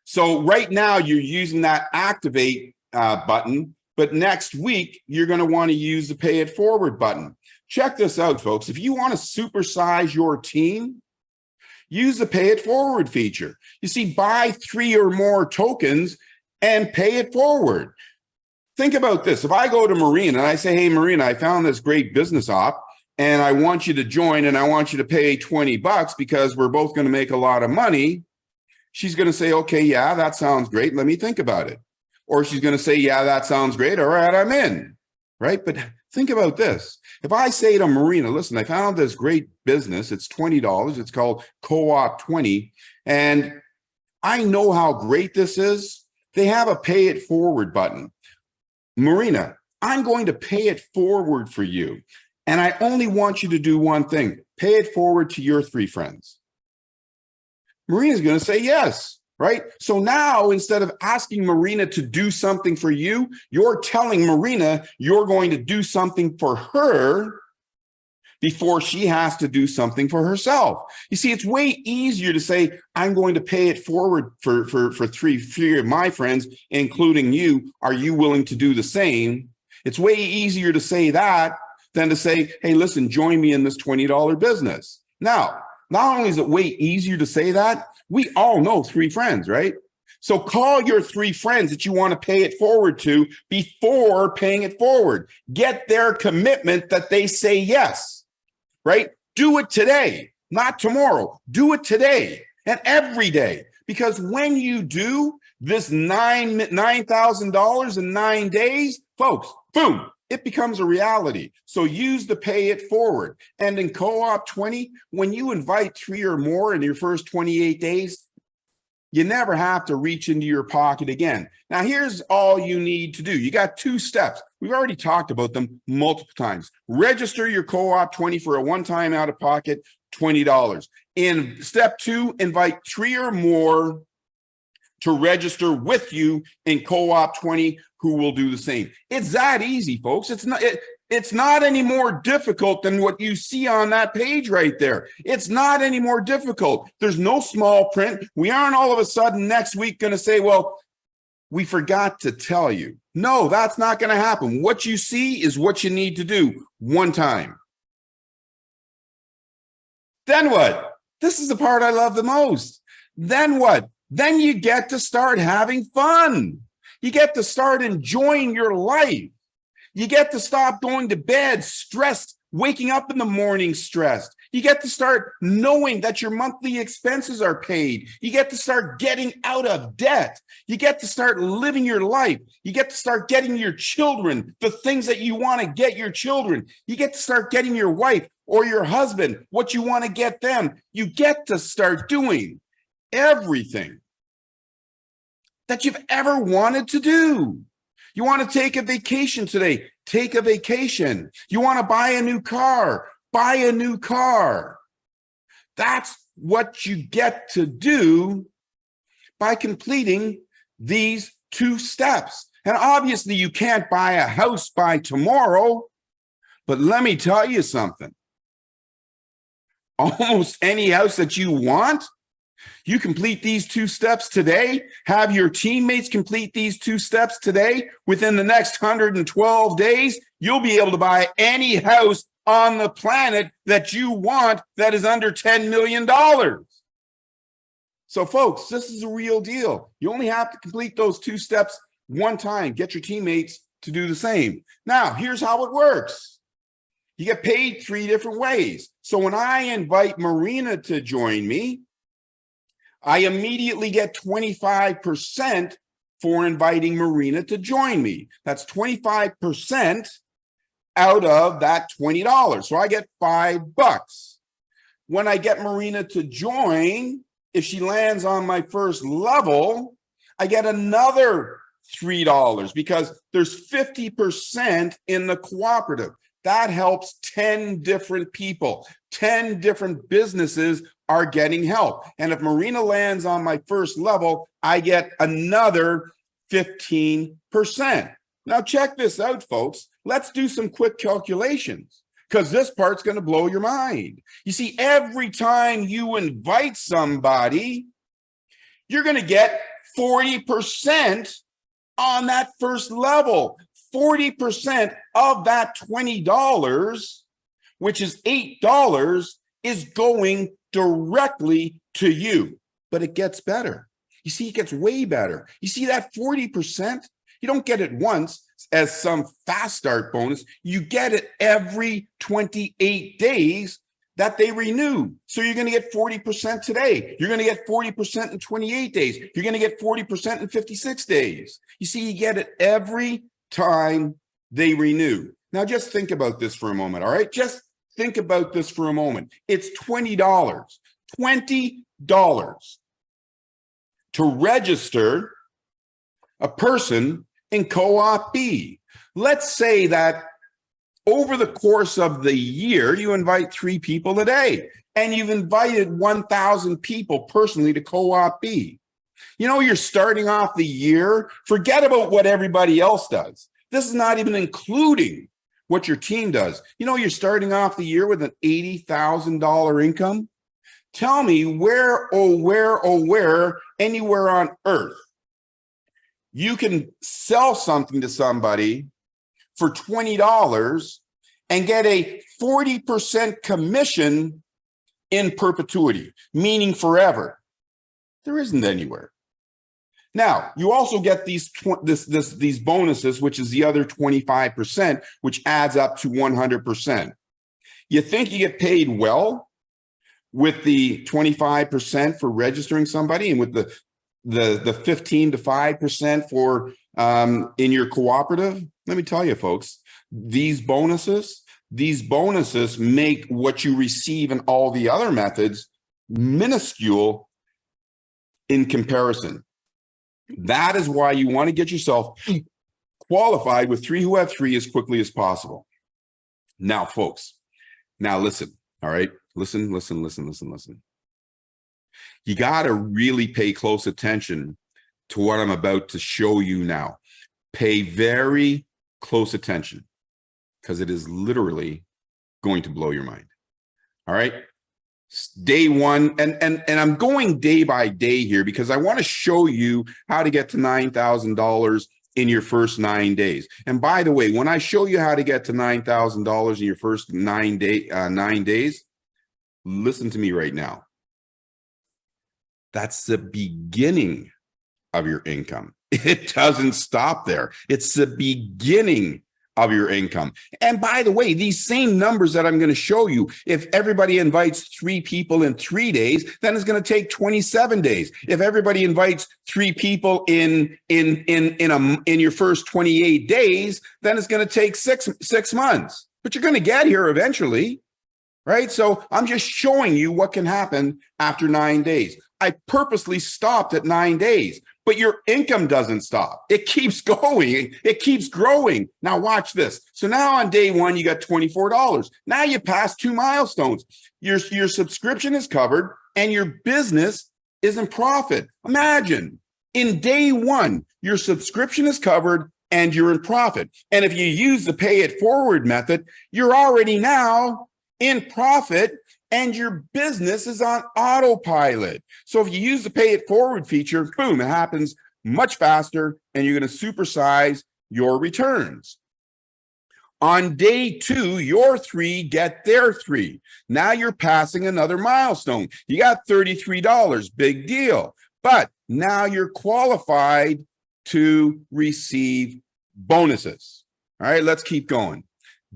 So right now you're using that activate button, but next week you're going to want to use the pay it forward button. Check this out, folks. If you want to supersize your team, use the pay it forward feature. You see, buy 3 or more tokens and pay it forward. Think about this. If I go to Marina and I say, hey, Marina, I found this great business op and I want you to join and I want you to pay $20 because we're both going to make a lot of money. She's going to say, okay, yeah, that sounds great. Let me think about it. Or she's going to say, yeah, that sounds great. All right, I'm in. Right? But think about this. If I say to Marina, listen, I found this great business. It's $20. It's called Co-op 20. And I know how great this is. They have a pay it forward button. Marina, I'm going to pay it forward for you. And I only want you to do one thing. Pay it forward to your 3 friends. Marina's going to say yes. Right? So now, instead of asking Marina to do something for you, you're telling Marina you're going to do something for her before she has to do something for herself. You see, it's way easier to say, I'm going to pay it forward for 3 of my friends, including you. Are you willing to do the same? It's way easier to say that than to say, hey, listen, join me in this $20 business. Now, not only is it way easier to say that, we all know 3 friends, right? So call your 3 friends that you want to pay it forward to before paying it forward. Get their commitment that they say yes, right? Do it today, not tomorrow. Do it today and every day. Because when you do this $9,000 in 9 days, folks, boom, it becomes a reality. So use the pay it forward. And in Co-op20, when you invite 3 or more in your first 28 days, you never have to reach into your pocket again. Now, here's all you need to do. You got 2 steps. We've already talked about them multiple times. Register your Co-op20 for a one-time out-of-pocket $20. In step 2, invite 3 or more to register with you in Co-op20 who will do the same. It's that easy, folks. It's not any more difficult than what you see on that page right there. It's not any more difficult. There's no small print. We aren't all of a sudden next week going to say, well, we forgot to tell you. No, that's not going to happen. What you see is what you need to do one time. Then what? This is the part I love the most. Then what? Then you get to start having fun. You get to start enjoying your life. You get to stop going to bed stressed, waking up in the morning stressed. You get to start knowing that your monthly expenses are paid. You get to start getting out of debt. You get to start living your life. You get to start getting your children the things that you want to get your children. You get to start getting your wife or your husband what you want to get them. You get to start doing everything that you've ever wanted to do. You want to take a vacation today, take a vacation. You want to buy a new car, buy a new car. That's what you get to do by completing these 2 steps. And obviously you can't buy a house by tomorrow, but let me tell you something. Almost any house that you want, you complete these 2 steps today, have your teammates complete these 2 steps today, within the next 112 days, you'll be able to buy any house on the planet that you want that is under $10 million. So folks, this is a real deal. You only have to complete those 2 steps one time. Get your teammates to do the same. Now, here's how it works. You get paid 3 different ways. So when I invite Marina to join me, I immediately get 25% for inviting Marina to join me. That's 25% out of that $20. So I get $5. When I get Marina to join, if she lands on my first level, I get another $3 because there's 50% in the cooperative. That helps 10 different people. 10 different businesses are getting help. And if Marina lands on my first level, I get another 15%. Now check this out, folks. Let's do some quick calculations because this part's going to blow your mind. You see, every time you invite somebody, you're going to get 40% on that first level. 40% of that $20, which is $8, is going directly to you. But it gets better. You see, it gets way better. You see that 40%? You don't get it once as some fast start bonus. You get it every 28 days that they renew. So you're going to get 40% today. You're going to get 40% in 28 days. You're going to get 40% in 56 days. You see, you get it every time they renew. Now just think about this for a moment, all right? Just think about this for a moment. It's $20. $20 to register a person in Co-op B. Let's say that over the course of the year, you invite 3 people a day, and you've invited 1,000 people personally to Co-op B. You know, you're starting off the year, forget about what everybody else does. This is not even including what your team does. You know, you're starting off the year with an $80,000 income. Tell me where, anywhere on earth, you can sell something to somebody for $20 and get a 40% commission in perpetuity, meaning forever. There isn't anywhere. Now, you also get these bonuses, which is the other 25%, which adds up to 100%. You think you get paid well with the 25% for registering somebody and with the 15 to 5% for in your cooperative? Let me tell you, folks, these bonuses make what you receive in all the other methods minuscule in comparison. That is why you want to get yourself qualified with 3 who have 3 as quickly as possible. Now, folks, now listen, all right? Listen. You got to really pay close attention to what I'm about to show you now. Pay very close attention because it is literally going to blow your mind. All right? Day one, and I'm going day by day here because I want to show you how to get to $9,000 in your first 9 days. And by the way, when I show you how to get to $9,000 in your first 9 days, listen to me right now. That's the beginning of your income. It doesn't stop there. It's the beginning of your income. And by the way, these same numbers that I'm going to show you, if everybody invites 3 people in 3 days, then it's going to take 27 days. If everybody invites 3 people in your first 28 days, then it's going to take six months. But you're going to get here eventually, right? So I'm just showing you what can happen after 9 days. I purposely stopped at 9 days. But your income doesn't stop. It keeps going. It keeps growing. Now watch this. So now on day 1, you got $24. Now you passed 2 milestones. Your subscription is covered and your business is in profit. Imagine in day 1, your subscription is covered and you're in profit. And if you use the pay it forward method, you're already now in profit and your business is on autopilot. So if you use the pay it forward feature, boom, it happens much faster and you're going to supersize your returns. On day 2, your 3 get their 3. Now you're passing another milestone. You got $33, big deal. But now you're qualified to receive bonuses. All right, let's keep going.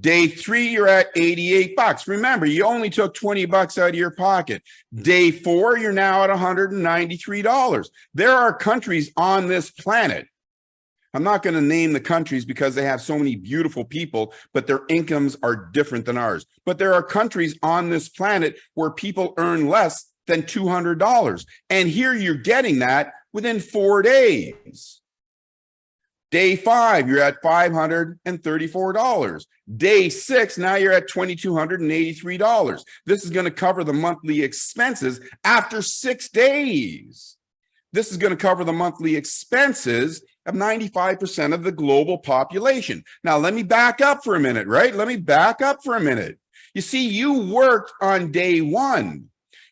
Day 3, you're at $88. Remember, you only took $20 out of your pocket. Day 4, you're now at $193. There are countries on this planet. I'm not going to name the countries because they have so many beautiful people, but their incomes are different than ours. But there are countries on this planet where people earn less than $200. And here you're getting that within 4 days. Day 5, you're at $534. Day 6, now you're at $2,283. This is going to cover the monthly expenses after 6 days. This is going to cover the monthly expenses of 95% of the global population. Now, let me back up for a minute, right? Let me back up for a minute. You see, you worked on day 1.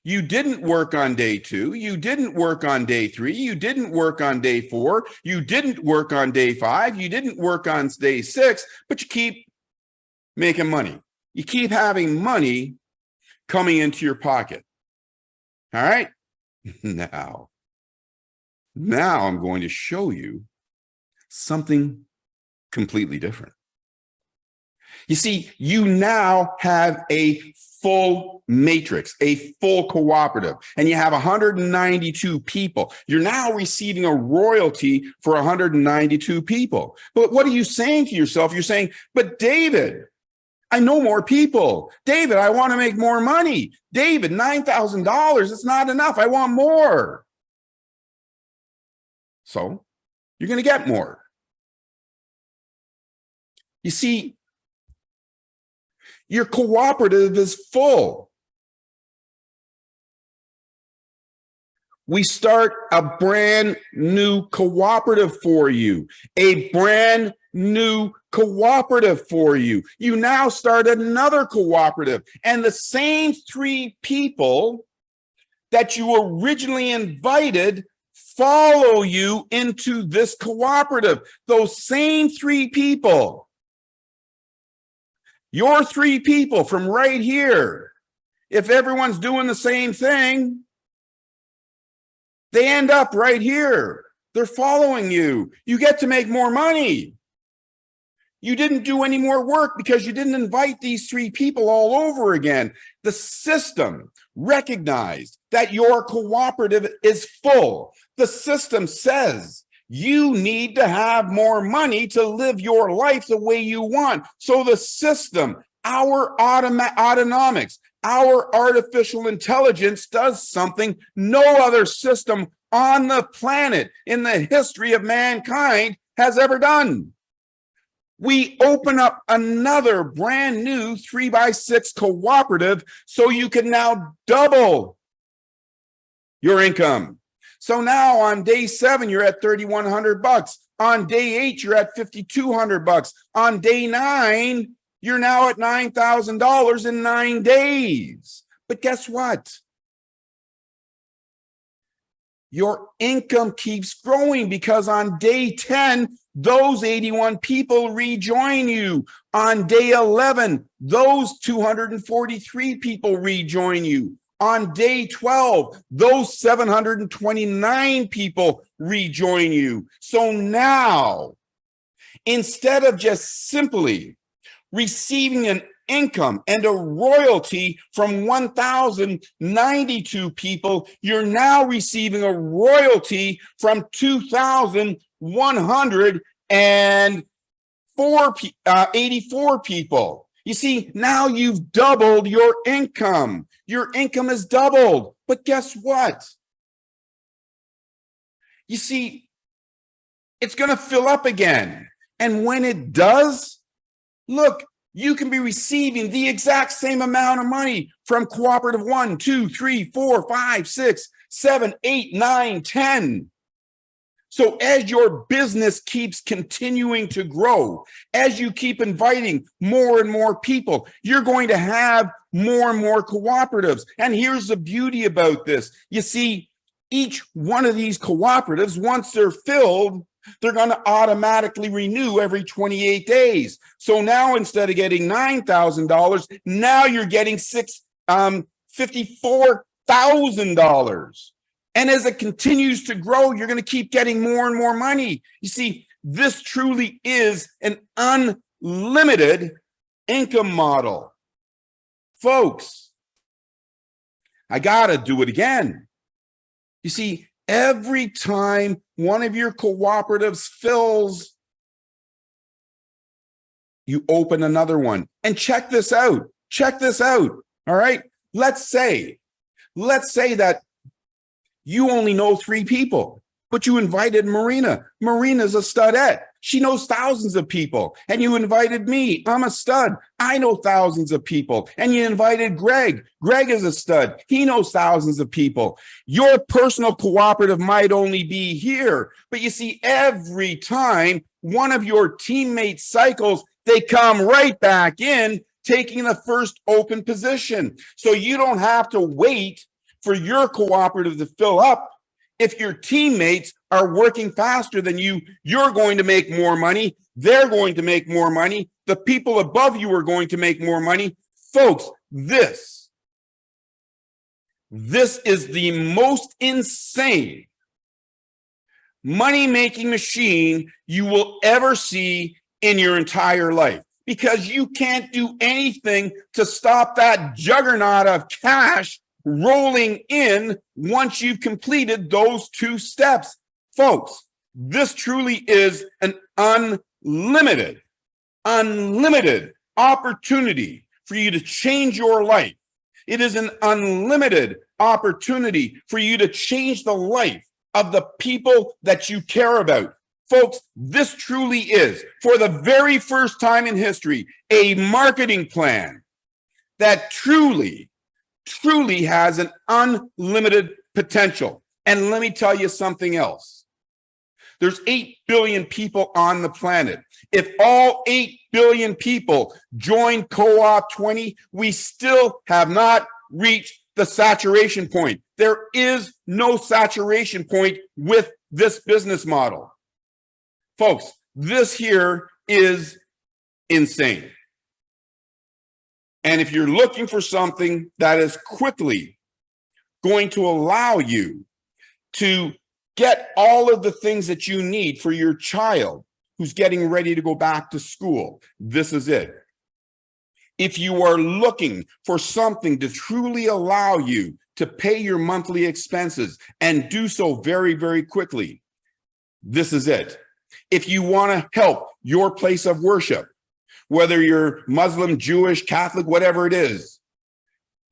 You didn't work on day 2. You didn't work on day 3. You didn't work on day 4. You didn't work on day 5. You didn't work on day 6, but you keep making money. You keep having money coming into your pocket. All right. Now I'm going to show you something completely different. You see, you now have a full matrix, a full cooperative, and you have 192 people. You're now receiving a royalty for 192 people. But what are you saying to yourself? You're saying, but David, I know more people. David, I want to make more money. David, $9,000, it's not enough. I want more. So you're going to get more. You see, your cooperative is full. We start a brand new cooperative for you, a brand new cooperative for you. You now start another cooperative, and the same 3 people that you originally invited follow you into this cooperative. Those same 3 people. Your 3 people from right here, if everyone's doing the same thing, they end up right here. They're following you. You get to make more money. You didn't do any more work because you didn't invite these 3 people all over again. The system recognized that your cooperative is full. The system says you need to have more money to live your life the way you want. So the system, our autonomics, our artificial intelligence does something no other system on the planet in the history of mankind has ever done. We open up another brand new 3x6 cooperative so you can now double your income. So now on day 7, you're at $3,100. On day 8, you're at $5,200. On day 9, you're now at $9,000 in 9 days. But guess what? Your income keeps growing because on day 10, those 81 people rejoin you. On day 11, those 243 people rejoin you. On day 12, those 729 people rejoin you. So now, instead of just simply receiving an income and a royalty from 1,092 people, you're now receiving a royalty from 2,184 people. You see, now you've doubled your income. Your income is doubled. But guess what? You see, it's going to fill up again. And when it does, look, you can be receiving the exact same amount of money from cooperative 1, 2, 3, 4, 5, 6, 7, 8, 9, 10. So as your business keeps continuing to grow, as you keep inviting more and more people, you're going to have more and more cooperatives. And here's the beauty about this. You see, each one of these cooperatives, once they're filled, they're going to automatically renew every 28 days. So now instead of getting $9,000, now you're getting $54,000. And as it continues to grow, you're going to keep getting more and more money. You see, this truly is an unlimited income model. Folks, I got to do it again. You see, every time one of your cooperatives fills, you open another one. And check this out. Check this out. All right. Let's say that you only know 3 people, but you invited Marina. Marina's a studette. She knows thousands of people. And you invited me. I'm a stud. I know thousands of people. And you invited Greg. Greg is a stud. He knows thousands of people. Your personal cooperative might only be here. But you see, every time one of your teammates cycles, they come right back in, taking the first open position. So you don't have to wait for your cooperative to fill up. If your teammates are working faster than you, you're going to make more money. They're going to make more money. The people above you are going to make more money. Folks, this is the most insane money-making machine you will ever see in your entire life, because you can't do anything to stop that juggernaut of cash rolling in once you've completed those 2 steps. Folks, this truly is an unlimited opportunity for you to change your life. It is an unlimited opportunity for you to change the life of the people that you care about. Folks, this truly is, for the very first time in history, a marketing plan that truly has an unlimited potential. And let me tell you something else. There's 8 billion people on the planet. If all 8 billion people join Co-op20, we still have not reached the saturation point. There is no saturation point with this business model. Folks, this here is insane. And if you're looking for something that is quickly going to allow you to get all of the things that you need for your child, who's getting ready to go back to school, this is it. If you are looking for something to truly allow you to pay your monthly expenses and do so very, very quickly, this is it. If you want to help your place of worship, whether you're Muslim, Jewish, Catholic, whatever it is,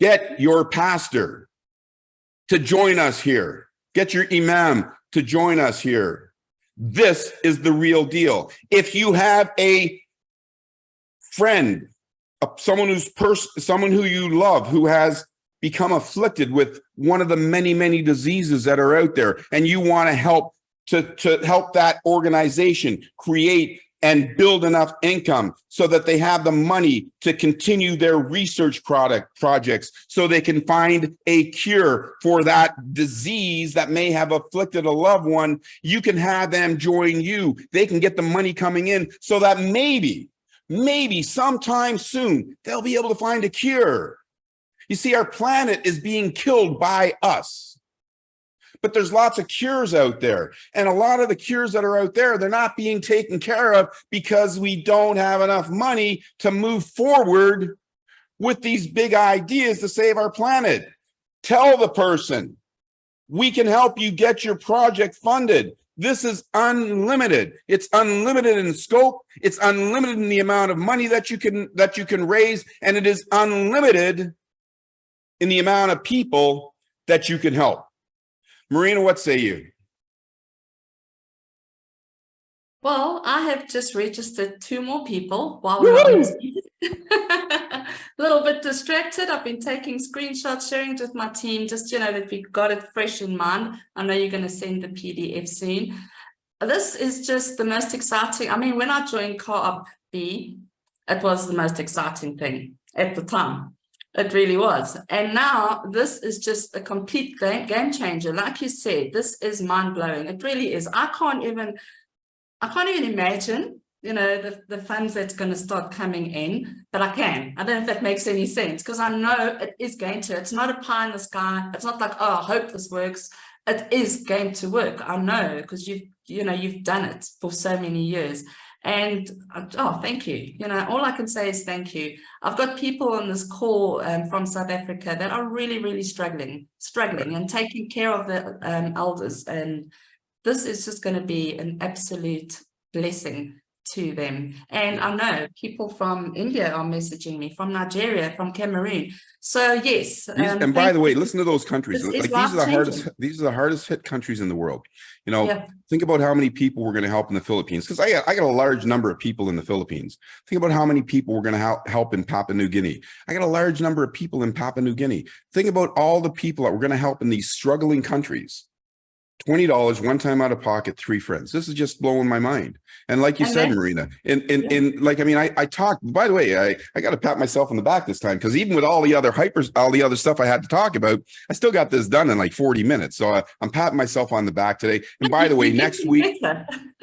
get your pastor to join us here. Get your imam to join us here. This is the real deal. If you have a friend, someone who you love, who has become afflicted with one of the many, many diseases that are out there, and you want to help that organization create and build enough income so that they have the money to continue their research projects, so they can find a cure for that disease that may have afflicted a loved one, you can have them join you. They can get the money coming in so that maybe sometime soon, they'll be able to find a cure. You see, our planet is being killed by us. But there's lots of cures out there. And a lot of the cures that are out there, they're not being taken care of because we don't have enough money to move forward with these big ideas to save our planet. Tell the person, we can help you get your project funded. This is unlimited. It's unlimited in scope. It's unlimited in the amount of money that you can raise, and it is unlimited in the amount of people that you can help. Marina, what say you?
Well, I have just registered 2 more people while we're on this meeting. A little bit distracted. I've been taking screenshots, sharing with my team, just, that we've got it fresh in mind. I know you're going to send the PDF soon. This is just the most exciting. I mean, when I joined Co-op B, it was the most exciting thing at the time. It really was. And now this is just a complete game changer. Like you said, this is mind-blowing. It really is. I can't even imagine, the funds that's going to start coming in, but I can. I don't know if that makes any sense, because I know it is going to. It's not a pie in the sky. It's not like, oh, I hope this works. It is going to work. I know, because you've done it for so many years. And thank you. All I can say is thank you. I've got people on this call from South Africa that are really, really struggling and taking care of the elders. And this is just going to be an absolute blessing to them. And I know people from India are messaging me, from Nigeria, from Cameroon. So yes.
And by the way, listen to those countries. Like, these are the hardest hit countries in the world. Think about how many people we're going to help in the Philippines, because I got a large number of people in the Philippines. Think about how many people we're going to help in Papua New Guinea. I got a large number of people in Papua New Guinea. Think about all the people that we're going to help in these struggling countries. $20 one time out of pocket, 3 friends. This is just blowing my mind. And like you said, Marina, I talked, by the way, I got to pat myself on the back this time, because even with all the other stuff I had to talk about, I still got this done in like 40 minutes. So I'm patting myself on the back today. And by the way, next week,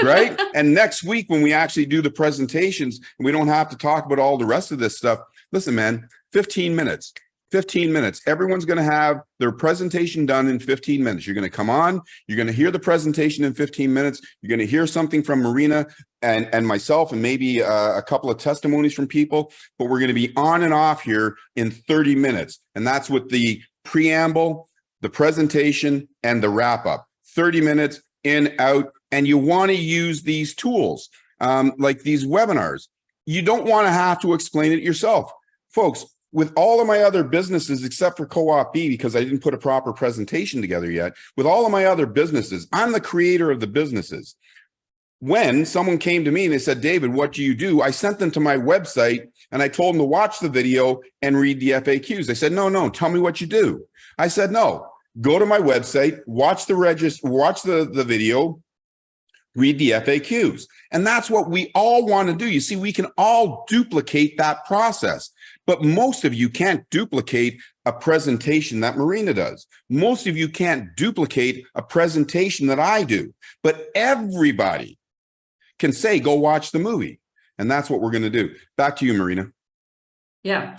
right? And next week, when we actually do the presentations, and we don't have to talk about all the rest of this stuff. Listen, man, 15 minutes. 15 minutes. Everyone's going to have their presentation done in 15 minutes. You're going to come on, you're going to hear the presentation in 15 minutes. You're going to hear something from Marina and myself, and maybe a couple of testimonies from people, but we're going to be on and off here in 30 minutes. And that's with the preamble, the presentation, and the wrap up. 30 minutes in, out. And you want to use these tools, like these webinars. You don't want to have to explain it yourself. Folks, with all of my other businesses, except for Co-op B, because I didn't put a proper presentation together yet, with all of my other businesses, I'm the creator of the businesses. When someone came to me and they said, David, what do you do? I sent them to my website and I told them to watch the video and read the FAQs. They said, no, tell me what you do. I said, no, go to my website, watch the video, read the FAQs. And that's what we all want to do. You see, we can all duplicate that process, but most of you can't duplicate a presentation that Marina does. Most of you can't duplicate a presentation that I do, but everybody can say, go watch the movie. And that's what we're going to do. Back to you, Marina.
Yeah.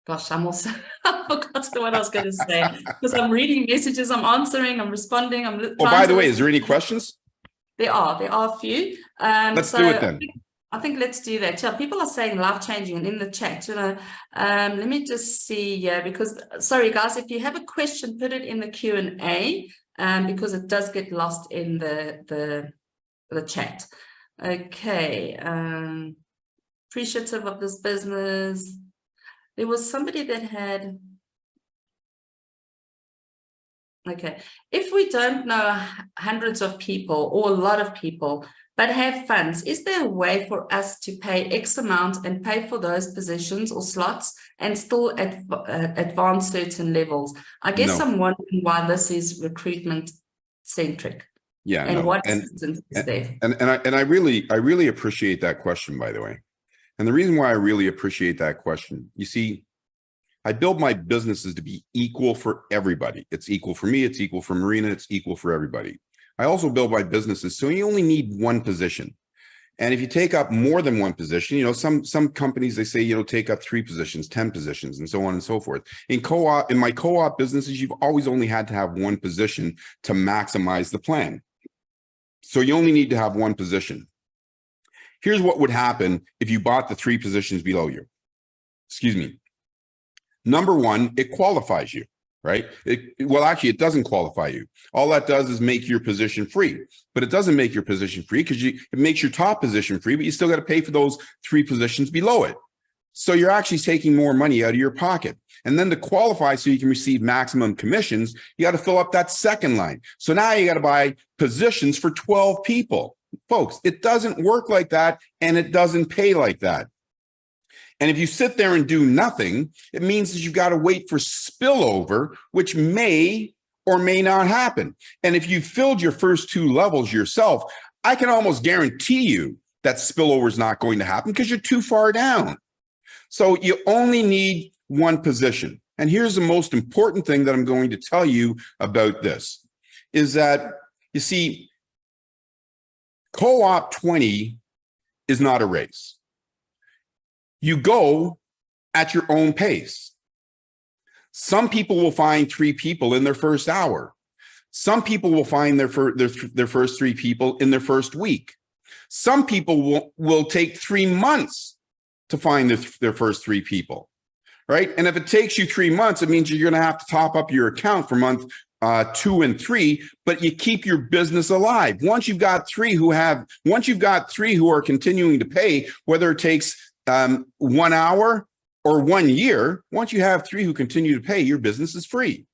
Gosh, I forgot what I was going to say, because I'm reading messages, I'm answering, I'm responding.
Oh, by the way, is there any questions?
There are a few.
Let's do it then.
I think let's do that. Yeah, people are saying life-changing and in the chat, let me just see here because, sorry guys, if you have a question, put it in the Q&A because it does get lost in the chat. Okay, appreciative of this business. There was somebody that had, okay, if we don't know hundreds of people or a lot of people, but have funds, is there a way for us to pay X amount and pay for those positions or slots and still advance certain levels? I guess I'm wondering why this is recruitment centric.
Yeah,
and what assistance is there?
And I really appreciate that question, by the way. And the reason why I really appreciate that question, you see, I build my businesses to be equal for everybody. It's equal for me, it's equal for Marina, it's equal for everybody. I also build my businesses so you only need one position. And if you take up more than one position, some companies, they say, take up 3 positions, 10 positions, and so on and so forth. In my co-op businesses, you've always only had to have one position to maximize the plan. So you only need to have one position. Here's what would happen if you bought the 3 positions below you. Excuse me. Number one, it qualifies you, right? Well, actually, it doesn't qualify you. All that does is make your position free, but it doesn't make your position free because it makes your top position free, but you still got to pay for those 3 positions below it. So you're actually taking more money out of your pocket. And then to qualify so you can receive maximum commissions, you got to fill up that second line. So now you got to buy positions for 12 people. Folks, it doesn't work like that, and it doesn't pay like that. And if you sit there and do nothing, it means that you've got to wait for spillover, which may or may not happen. And if you filled your first 2 levels yourself, I can almost guarantee you that spillover is not going to happen because you're too far down. So you only need one position. And here's the most important thing that I'm going to tell you about this is that, you see, Co-op 20 is not a race. You go at your own pace. Some people will find 3 people in their first hour. Some people will find their first 3 people in their first week. Some people will take 3 months to find their first 3 people, right? And if it takes you 3 months, it means you're going to have to top up your account for month 2 and 3, but you keep your business alive. Once you've got 3 who are continuing to pay, whether it takes 1 hour or 1 year, once you have 3 who continue to pay, your business is free,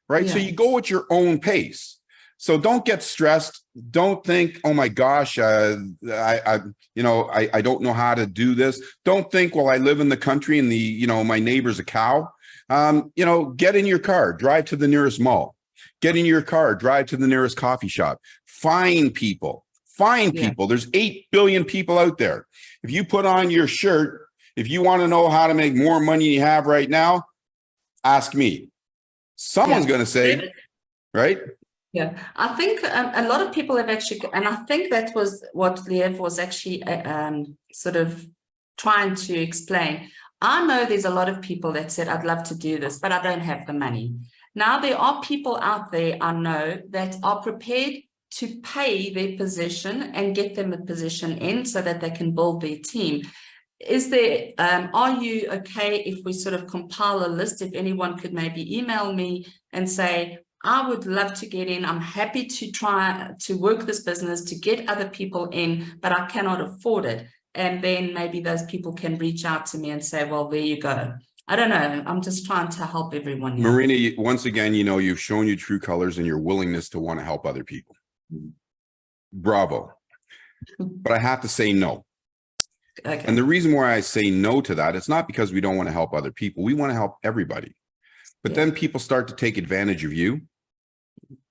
right? Yeah. So you go at your own pace. So don't get stressed. Don't think, oh my gosh, I don't know how to do this. Don't think, well, I live in the country and my neighbor's a cow. Get in your car, drive to the nearest mall. Get in your car, drive to the nearest coffee shop. Find people. There's 8 billion people out there. If you put on your shirt, if you want to know how to make more money than you have right now, ask me. Someone's going to say, right?
Yeah, I think a lot of people have actually, and I think that was what Liev was actually sort of trying to explain. I know there's a lot of people that said, I'd love to do this, but I don't have the money. Now there are people out there, I know, that are prepared to pay their position and get them a position in so that they can build their team. Is there, are you okay if we sort of compile a list, if anyone could maybe email me and say, I would love to get in, I'm happy to try to work this business, to get other people in, but I cannot afford it. And then maybe those people can reach out to me and say, well, there you go. I don't know. I'm just trying to help everyone here.
Marina, once again, you've shown your true colors and your willingness to want to help other people. Bravo. But I have to say no. Okay. And the reason why I say no to that, it's not because we don't want to help other people. We want to help everybody. But then people start to take advantage of you.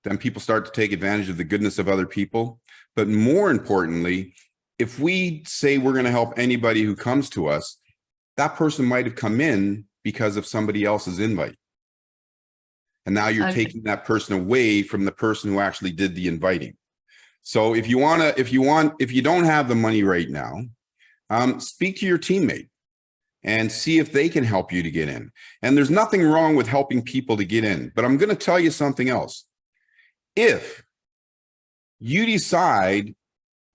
Then people start to take advantage of the goodness of other people. But more importantly, if we say we're going to help anybody who comes to us, that person might have come in because of somebody else's invite. And now you're taking that person away from the person who actually did the inviting. So if you don't have the money right now, speak to your teammate and see if they can help you to get in. And there's nothing wrong with helping people to get in, but I'm going to tell you something else. If you decide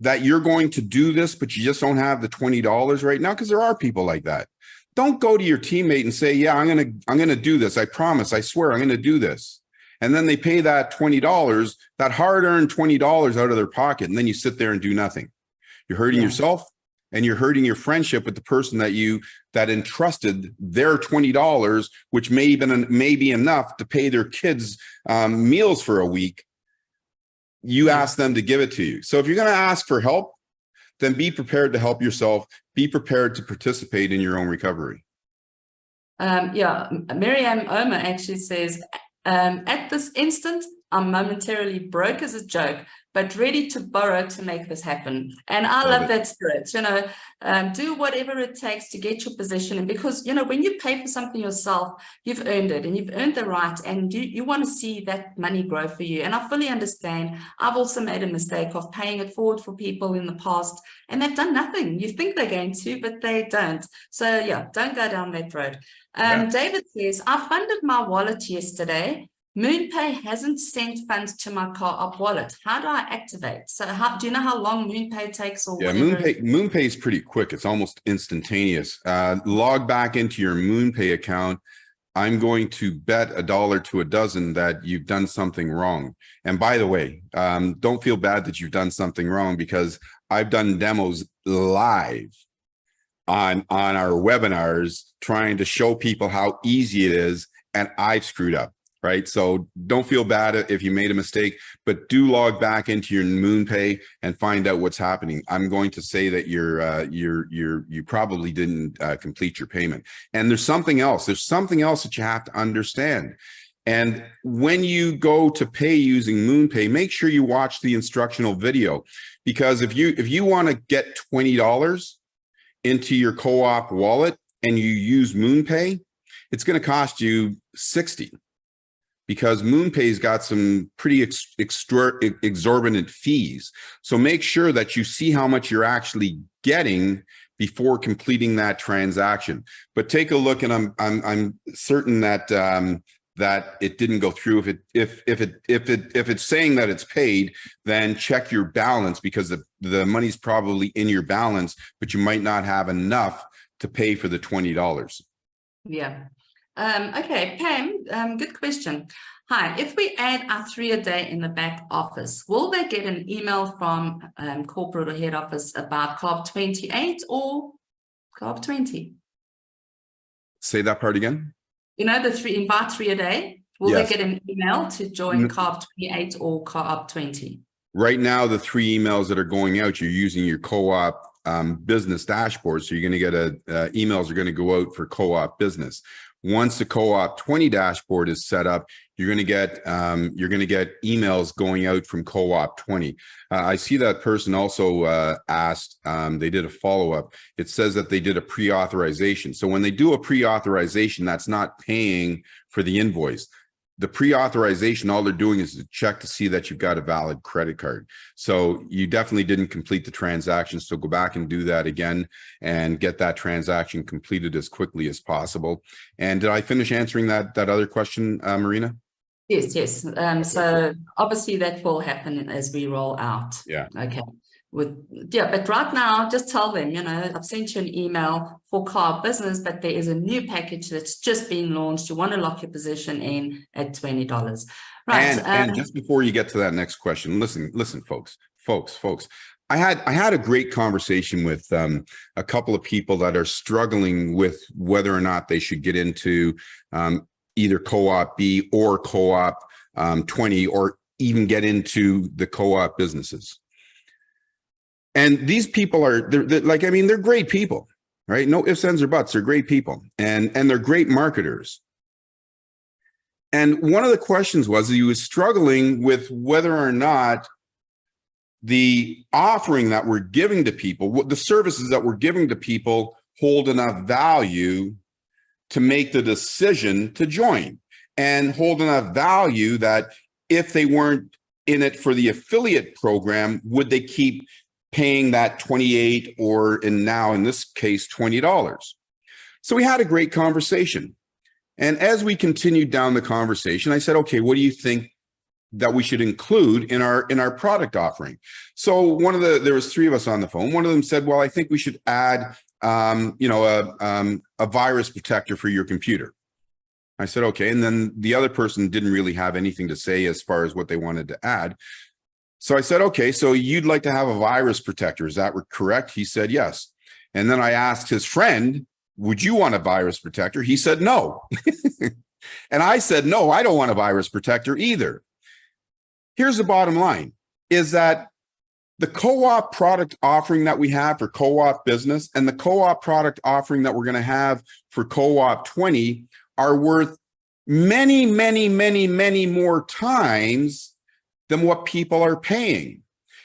that you're going to do this, but you just don't have the $20 right now, because there are people like that. Don't go to your teammate and say, yeah, I'm going to do this. I promise, I swear I'm going to do this. And then they pay that $20, that hard-earned $20 out of their pocket. And then you sit there and do nothing. You're hurting yourself, and you're hurting your friendship with the person that entrusted their $20, which may be enough to pay their kids meals for a week. You ask them to give it to you. So if you're going to ask for help, then be prepared to help yourself. Be prepared to participate in your own recovery.
Miriam Omer actually says, at this instant, I'm momentarily broke as a joke, but ready to borrow to make this happen. And I love that spirit, do whatever it takes to get your position. And because, when you pay for something yourself, you've earned it, and you've earned the right, and you want to see that money grow for you. And I fully understand. I've also made a mistake of paying it forward for people in the past, and they've done nothing. You think they're going to, but they don't. So don't go down that road. David says, I funded my wallet yesterday. MoonPay hasn't sent funds to my Co-op wallet. How do I activate? So do you know how long MoonPay takes? Or
MoonPay is pretty quick. It's almost instantaneous. Log back into your MoonPay account. I'm going to bet $1 to a dozen that you've done something wrong. And by the way, don't feel bad that you've done something wrong, because I've done demos live on our webinars trying to show people how easy it is, and I've screwed up. Right. So don't feel bad if you made a mistake, but do log back into your MoonPay and find out what's happening. I'm going to say that you probably didn't complete your payment. And there's something else. There's something else that you have to understand. And when you go to pay using MoonPay, make sure you watch the instructional video, because if you want to get $20 into your Co-op wallet and you use MoonPay, it's going to cost you $60. Because MoonPay's got some pretty exorbitant fees. So make sure that you see how much you're actually getting before completing that transaction. But take a look, and I'm certain that that it didn't go through. If it's saying that it's paid, then check your balance, because the money's probably in your balance, but you might not have enough to pay for the $20.
Yeah. Okay, Pam, good question. Hi, if we add our 3 a day in the back office, will they get an email from corporate or head office about Coop28 or Coop20?
Say that part again.
Invite 3 a day. Will they get an email to join Coop28 or Coop20?
Right now, the 3 emails that are going out, you're using your Co-op business dashboard. So you're going to get emails are going to go out for Co-op business. Once the Coop20 dashboard is set up, you're going to get emails going out from Coop20. I see that person also asked, they did a follow-up. It says that they did a pre-authorization. So when they do a pre-authorization, that's not paying for the invoice. The pre-authorization, all they're doing is to check to see that you've got a valid credit card. So you definitely didn't complete the transaction. So go back and do that again and get that transaction completed as quickly as possible. And did I finish answering that other question, Marina?
Yes. So obviously that will happen as we roll out.
Yeah.
Okay. But right now, just tell them, I've sent you an email for car business, but there is a new package that's just been launched. You want to lock your position in at $20. Right.
And just before you get to that next question, listen, folks. I had a great conversation with a couple of people that are struggling with whether or not they should get into either Co-op B or Co-op 20, or even get into the Co-op businesses. And these people they're great people, right? No ifs, ands, or buts. They're great people, and they're great marketers. And one of the questions was he was struggling with whether or not the offering that we're giving to people, the services that we're giving to people, hold enough value to make the decision to join, and hold enough value that if they weren't in it for the affiliate program, would they keep paying that $28 or now in this case $20? So we had a great conversation. And as we continued down the conversation, I said, okay, what do you think that we should include in our product offering. So there was three of us on the phone. One of them said, well, I think we should add a virus protector for your computer. I said, okay. And then the other person didn't really have anything to say as far as what they wanted to add. So I said, okay, so you'd like to have a virus protector. Is that correct? He said, yes. And then I asked his friend, would you want a virus protector? He said, no. And I said, no, I don't want a virus protector either. Here's the bottom line, is that the co-op product offering that we have for co-op business and the co-op product offering that we're going to have for Coop20 are worth many, many, many, many more times than what people are paying.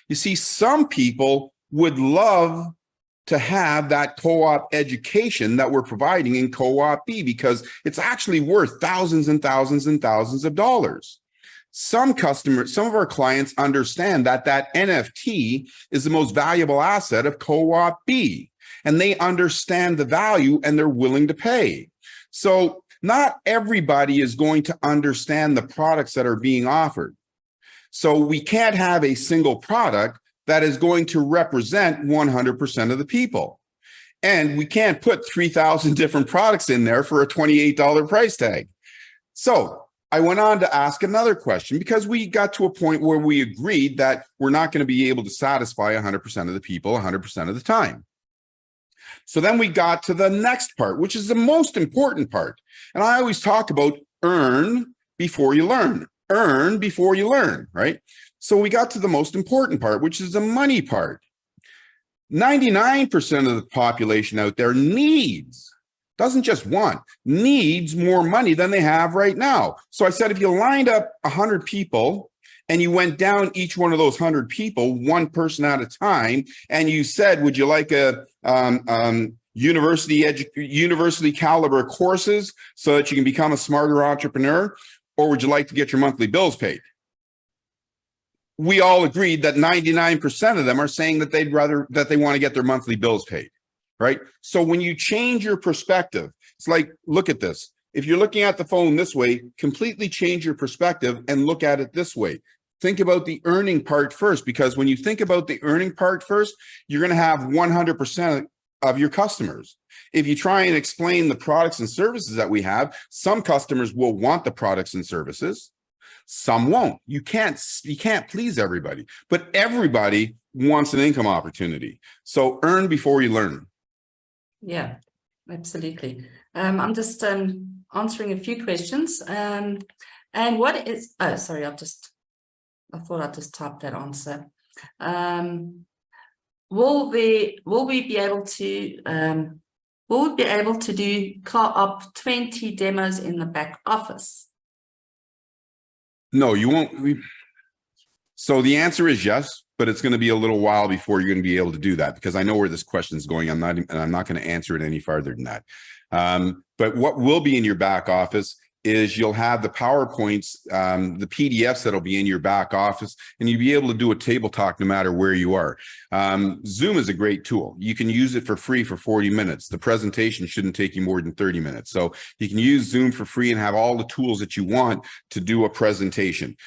You see, some people would love to have that co-op education that we're providing in Co-op B because it's actually worth thousands and thousands and thousands of dollars. Some of our clients understand that NFT is the most valuable asset of Co-op B, and they understand the value and they're willing to pay. So not everybody is going to understand the products that are being offered. So we can't have a single product that is going to represent 100% of the people. And we can't put 3,000 different products in there for a $28 price tag. So I went on to ask another question because we got to a point where we agreed that we're not going to be able to satisfy 100% of the people 100% of the time. So then we got to the next part, which is the most important part. And I always talk about earn before you learn, earn before you learn, right? So we got to the most important part, which is the money part. 99% of the population out there doesn't just want, needs more money than they have right now. So I said, if you lined up 100 people and you went down each one of those 100 people, one person at a time, and you said, would you like a university caliber courses so that you can become a smarter entrepreneur, or would you like to get your monthly bills paid? We all agreed that 99% of them are saying that they want to get their monthly bills paid, right? So when you change your perspective, it's like, look at this. If you're looking at the phone this way, completely change your perspective and look at it this way. Think about the earning part first, because when you think about the earning part first, you're going to have 100% of your customers. If you try and explain the products and services that we have, some customers will want the products and services. Some won't. You can't please everybody, but everybody wants an income opportunity. So earn before you learn.
Yeah, absolutely. I'm just answering a few questions. And what is, oh, sorry, I thought I just typed that answer. Will we be able to do Coop20 demos in the back office?
No, you won't. So the answer is yes, but it's going to be a little while before you're going to be able to do that, because I know where this question is going. I'm not going to answer it any farther than that. But what will be in your back office is you'll have the PowerPoints, the PDFs that'll be in your back office, and you'll be able to do a table talk no matter where you are. Zoom is a great tool. You can use it for free for 40 minutes. The presentation shouldn't take you more than 30 minutes. So you can use Zoom for free and have all the tools that you want to do a presentation.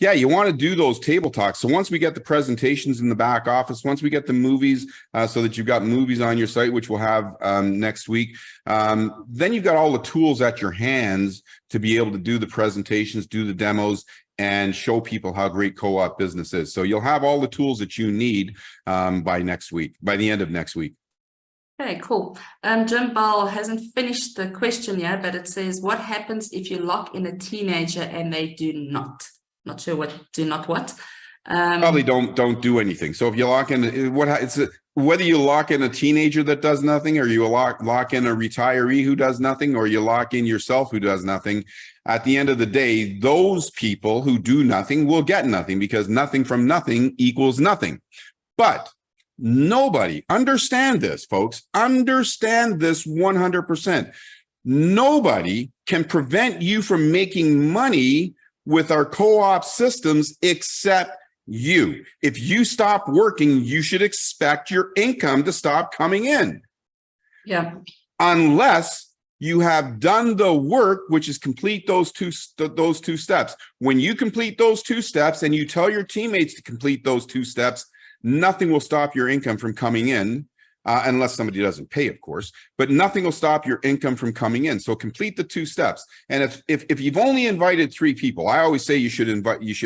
Yeah, you want to do those table talks. So once we get the presentations in the back office, once we get the movies, so that you've got movies on your site, which we'll have next week, then you've got all the tools at your hands to be able to do the presentations, do the demos, and show people how great co-op business is. So you'll have all the tools that you need by next week, by the end of next week.
Okay, cool. Jim Bell hasn't finished the question yet, but it says, what happens if you lock in a teenager and they do not? Not sure what do not what.
Probably don't do anything. So if you lock in whether you lock in a teenager that does nothing, or you lock in a retiree who does nothing, or you lock in yourself who does nothing, at the end of the day, those people who do nothing will get nothing, because nothing from nothing equals nothing. But nobody, understand this, folks, understand this 100%. Nobody can prevent you from making money with our co-op systems except you. If you stop working, you should expect your income to stop coming in.
Yeah.
Unless you have done the work, which is complete those two steps. When you complete those 2 steps and you tell your teammates to complete those 2 steps, nothing will stop your income from coming in. Unless somebody doesn't pay, of course, but nothing will stop your income from coming in. So complete the 2 steps. And if you've only invited 3 people, I always say you should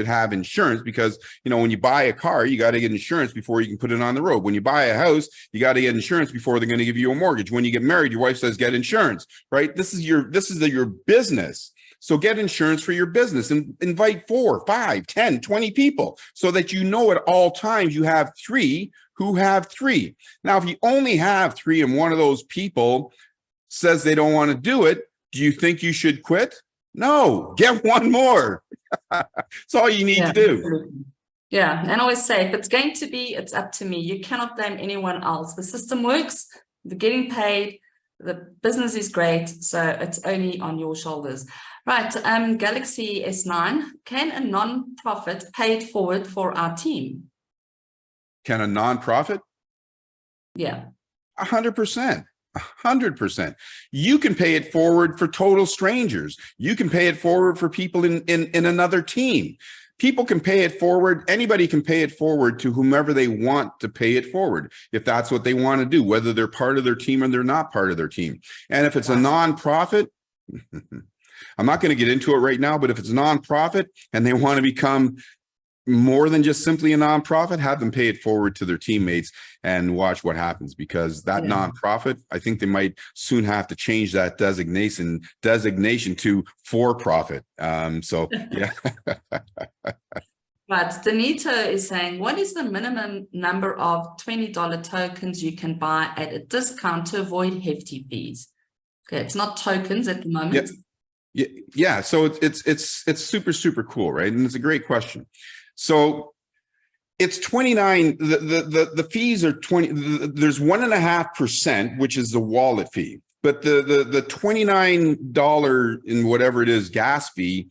have insurance, because, you know, when you buy a car, you got to get insurance before you can put it on the road. When you buy a house, you got to get insurance before they're going to give you a mortgage. When you get married, your wife says, get insurance, right? This is your business. So get insurance for your business and invite 4, 5, 10, 20 people so that you know at all times you have 3 who have 3. Now, if you only have 3 and one of those people says they don't want to do it, do you think you should quit? No, get 1 more. That's all you need to do.
Absolutely. Yeah, and I always say, if it's going to be, it's up to me. You cannot blame anyone else. The system works, they're getting paid, the business is great, so it's only on your shoulders. Right, Galaxy S9, can a non-profit pay it forward for our team?
Can a nonprofit?
Yeah.
100%. 100%. You can pay it forward for total strangers. You can pay it forward for people in another team. People can pay it forward. Anybody can pay it forward to whomever they want to pay it forward, if that's what they want to do, whether they're part of their team or they're not part of their team. And if it's a nonprofit, I'm not going to get into it right now, but if it's a nonprofit and they want to become more than just simply a nonprofit, have them pay it forward to their teammates and watch what happens, because that nonprofit, I think they might soon have to change that designation to for-profit. So yeah.
Right, Danita is saying, what is the minimum number of $20 tokens you can buy at a discount to avoid hefty fees? Okay, it's not tokens at the moment.
Yeah. So it's super cool, right? And it's a great question. So it's 29. The fees are 20. There's 1.5%, which is the wallet fee, but the $29 in whatever it is gas fee.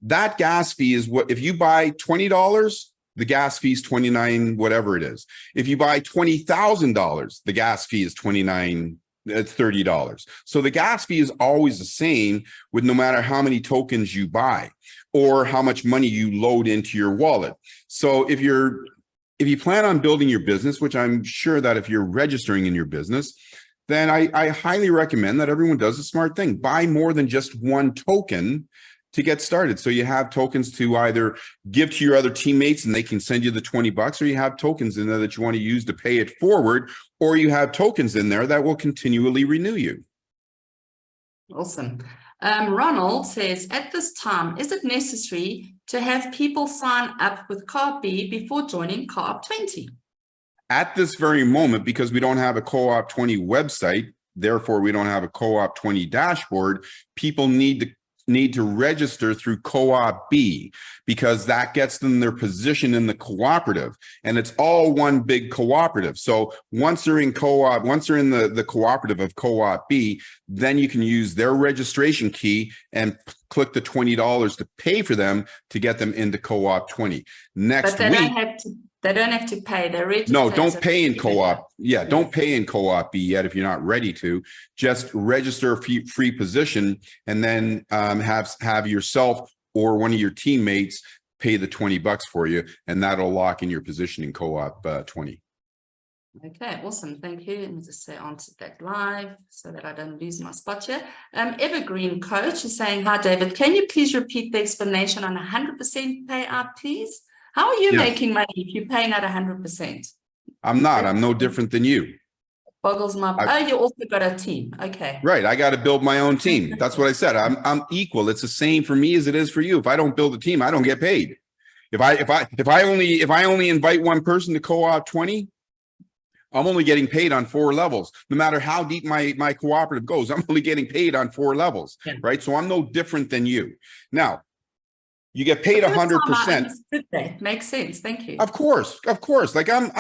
That gas fee is what, if you buy $20, the gas fee is 29, whatever it is. If you buy $20,000, the gas fee is 29. It's $30. So the gas fee is always the same, with no matter how many tokens you buy or how much money you load into your wallet. So if you plan on building your business, which I'm sure that if you're registering in your business, then I highly recommend that everyone does a smart thing. Buy more than just 1 token to get started. So you have tokens to either give to your other teammates and they can send you the $20, or you have tokens in there that you want to use to pay it forward, or you have tokens in there that will continually renew you.
Awesome. Ronald says, at this time, is it necessary to have people sign up with Co-op before joining Co-op20?
At this very moment, because we don't have a Co-op20 website, therefore we don't have a Co-op20 dashboard, people need to register through Co-op, because that gets them their position in the cooperative, and it's all one big cooperative. So once they're in Co-op, once they're in the cooperative of Co-op, then you can use their registration key and click the $20 to pay for them to get them into Co-op20. Next week,
they don't have to pay. They're registered.
No, don't pay in Co-op. Yeah, don't pay in Co-op yet if you're not ready to. Just register a free position, and then have yourself or one of your teammates pay the $20 for you, and that'll lock in your position in Co-op 20.
Okay, awesome. Thank you. Let me just say answer that live so that I don't lose my spot here. Evergreen Coach is saying, hi, David, can you please repeat the explanation on 100% payout, please? How are you making money if you're paying at 100%?
I'm not. I'm no different than you.
Boggles my... Oh, you also got a team. Okay.
Right. I got to build my own team. That's what I said. I'm equal. It's the same for me as it is for you. If I don't build a team, I don't get paid. If I only invite one person to Co-op 20, I'm only getting paid on 4 levels. No matter how deep my cooperative goes, I'm only getting paid on 4 levels. Yeah. Right. So I'm no different than you. Now, you get paid 100%.
Makes sense. Thank you.
Of course. Like I'm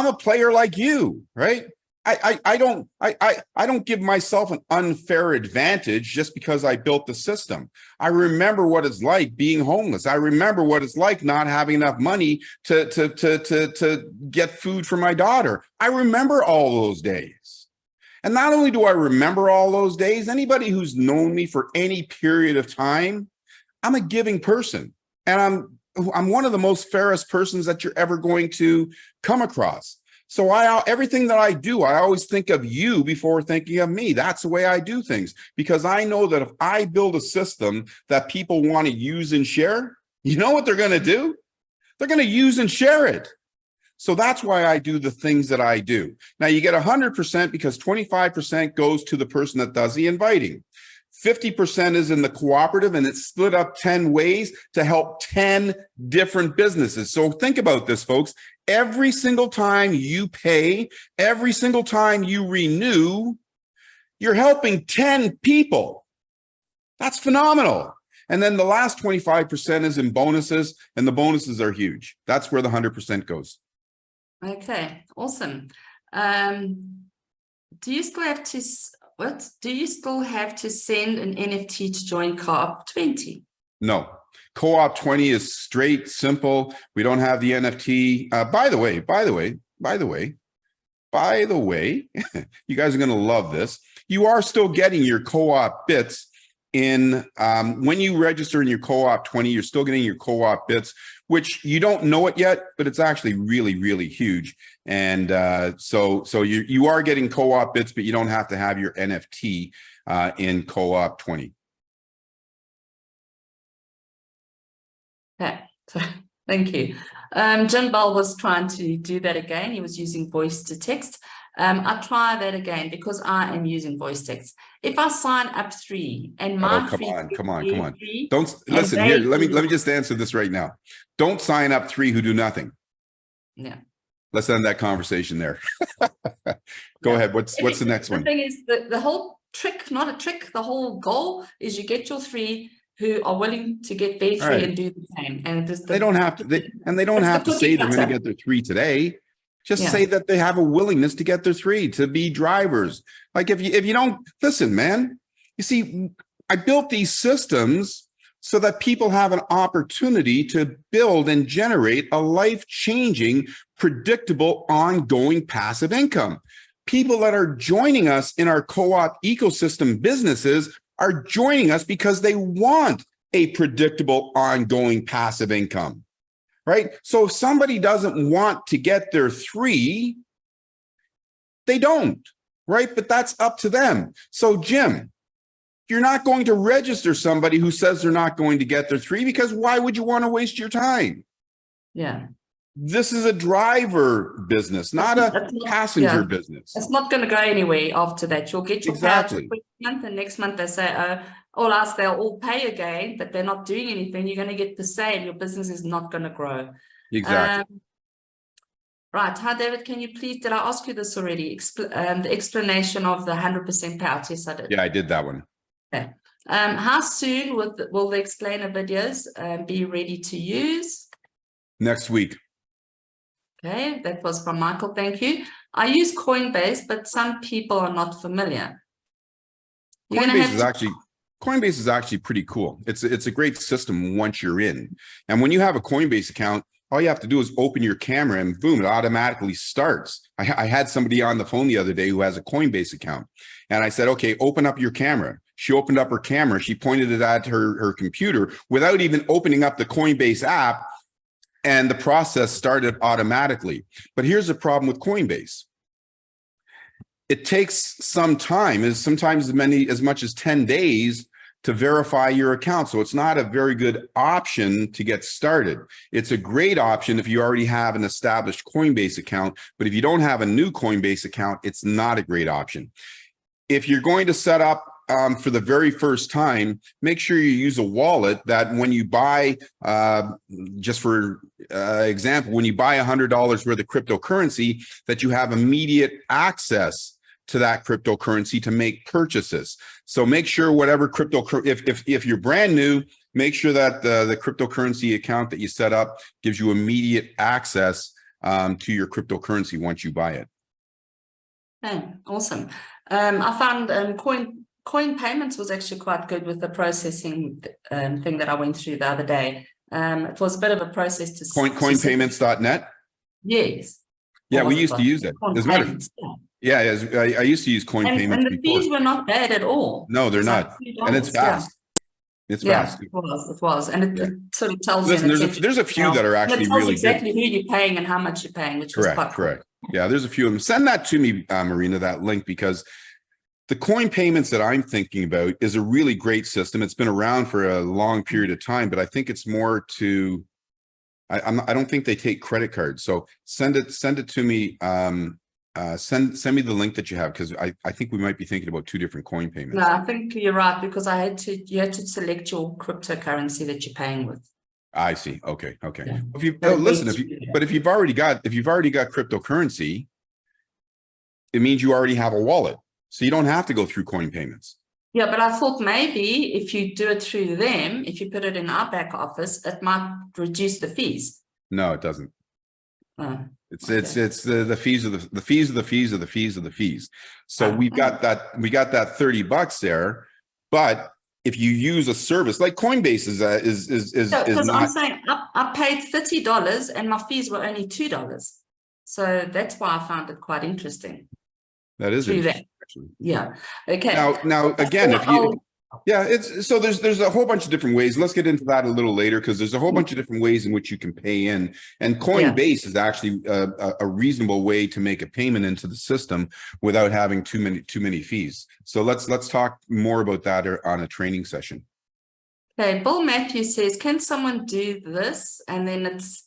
a player like you, right? I don't give myself an unfair advantage just because I built the system. I remember what it's like being homeless. I remember what it's like not having enough money to get food for my daughter. I remember all those days. And not only do I remember all those days, anybody who's known me for any period of time, I'm a giving person. And I'm one of the most fairest persons that you're ever going to come across. So everything that I do, I always think of you before thinking of me. That's the way I do things, because I know that if I build a system that people want to use and share, you know what they're going to do? They're going to use and share it. So that's why I do the things that I do. Now you get 100% because 25% goes to the person that does the inviting. 50% is in the cooperative, and it's split up 10 ways to help 10 different businesses. So think about this, folks. Every single time you pay, every single time you renew, you're helping 10 people. That's phenomenal. And then the last 25% is in bonuses, and the bonuses are huge. That's where the 100% goes.
Okay, awesome. Do you still have to send an NFT to join Coop20?
No. Coop20 is straight, simple. We don't have the NFT. By the way, you guys are going to love this. You are still getting your co-op bits in when you register in your Coop20, you're still getting your co-op bits, which you don't know it yet, but it's actually really, really huge. And so you are getting co-op bits, but you don't have to have your NFT in Coop20.
Okay, so thank you. Jim Bell was trying to do that again. He was using voice to text. I'll try that again because I am using voice text. If I sign up 3 and my
come on. Don't listen here. Let me just answer this right now. Don't sign up 3 who do nothing.
Yeah.
Let's end that conversation there. Go ahead. What's the next one?
The thing is the whole trick, not a trick, the whole goal is you get your 3 who are willing to get their 3 and do the same. And
they don't have to, they don't have to say they're going to get their 3 today. Just say that they have a willingness to get their 3, to be drivers. Like if you don't listen, man, you see, I built these systems so that people have an opportunity to build and generate a life-changing, predictable, ongoing passive income. People that are joining us in our co-op ecosystem businesses are joining us because they want a predictable, ongoing passive income. Right? So if somebody doesn't want to get their 3, they don't, right? But that's up to them. So Jim, you're not going to register somebody who says they're not going to get their 3 because why would you want to waste your time?
Yeah.
This is a driver business, not a passenger business.
It's not going to go anywhere after that. You'll get your
exactly.
month, and next month they say, all else they'll all pay again, but they're not doing anything. You're going to get the same. Your business is not going to grow.
Exactly.
Right. Hi, David. Can you please, did I ask you this already? The explanation of the 100% payout. Yes, I did.
Yeah, I did that one.
Okay. How soon will the explainer videos be ready to use?
Next week.
Okay, that was from Michael. Thank you. I use Coinbase, but some people are not familiar.
Coinbase is actually pretty cool. It's a great system once you're in. And when you have a Coinbase account, all you have to do is open your camera and boom, it automatically starts. I had somebody on the phone the other day who has a Coinbase account. And I said, okay, open up your camera. She opened up her camera. She pointed it at her computer without even opening up the Coinbase app. And the process started automatically. But here's the problem with Coinbase. It takes some time, sometimes as much as 10 days to verify your account. So it's not a very good option to get started. It's a great option if you already have an established Coinbase account. But if you don't have a new Coinbase account, it's not a great option. If you're going to set up for the very first time, make sure you use a wallet that when you buy, just for example, when you buy $100 worth of cryptocurrency, that you have immediate access to that cryptocurrency to make purchases. So make sure whatever if you're brand new, make sure that the cryptocurrency account that you set up gives you immediate access to your cryptocurrency once you buy it.
Okay, awesome. I found Coin Payments was actually quite good with the processing thing that I went through the other day. It was a bit of a process to
coinpayments.net.
Yes.
Yeah, we used to use it. As a matter of fact, Yeah, I used to use coin payments
And the
before.
fees were not bad at all.
No,
It
they're
was like
not. And it's
$2, yeah.
fast. It's
Yeah,
fast.
it was. It was. And it,
Yeah.
it sort of tells you, and
Listen,
it's interesting
there's a few
now.
that are
And it
actually
tells you
really good.
exactly who you're paying and how much you're paying, which was
Correct,
quite cool.
correct. Yeah, there's a few of them. Send that to me, Marina, that link, because the coin payments that I'm thinking about is a really great system. It's been around for a long period of time, but I think it's more to, I don't think they take credit cards. So send it to me. Send me the link that you have, because I think we might be thinking about two different coin payments.
No, I think you're right, because you had to select your cryptocurrency that you're paying with.
I see. Okay. Okay.
Yeah.
If you listen, if you've already got cryptocurrency, it means you already have a wallet. So you don't have to go through coin payments.
Yeah, but I thought maybe if you do it through them, if you put it in our back office, it might reduce the fees.
No, it doesn't.
Oh,
It's
okay.
it's the fees of the fees of the fees of the fees of the fees. So
Oh,
we got that $30 there, but if you use a service like Coinbase is
because I'm
not.
saying I paid $30 and my fees were only $2. So that's why I found it quite interesting.
That is
Through
interesting,
that.
actually.
Yeah. Okay.
Now again, if you it's so there's a whole bunch of different ways. Let's get into that a little later, because there's a whole bunch of different ways in which you can pay in, and Coinbase is actually a reasonable way to make a payment into the system without having too many fees. So let's talk more about that on a training session.
Okay, Bill Matthews says, can someone do this? And then it's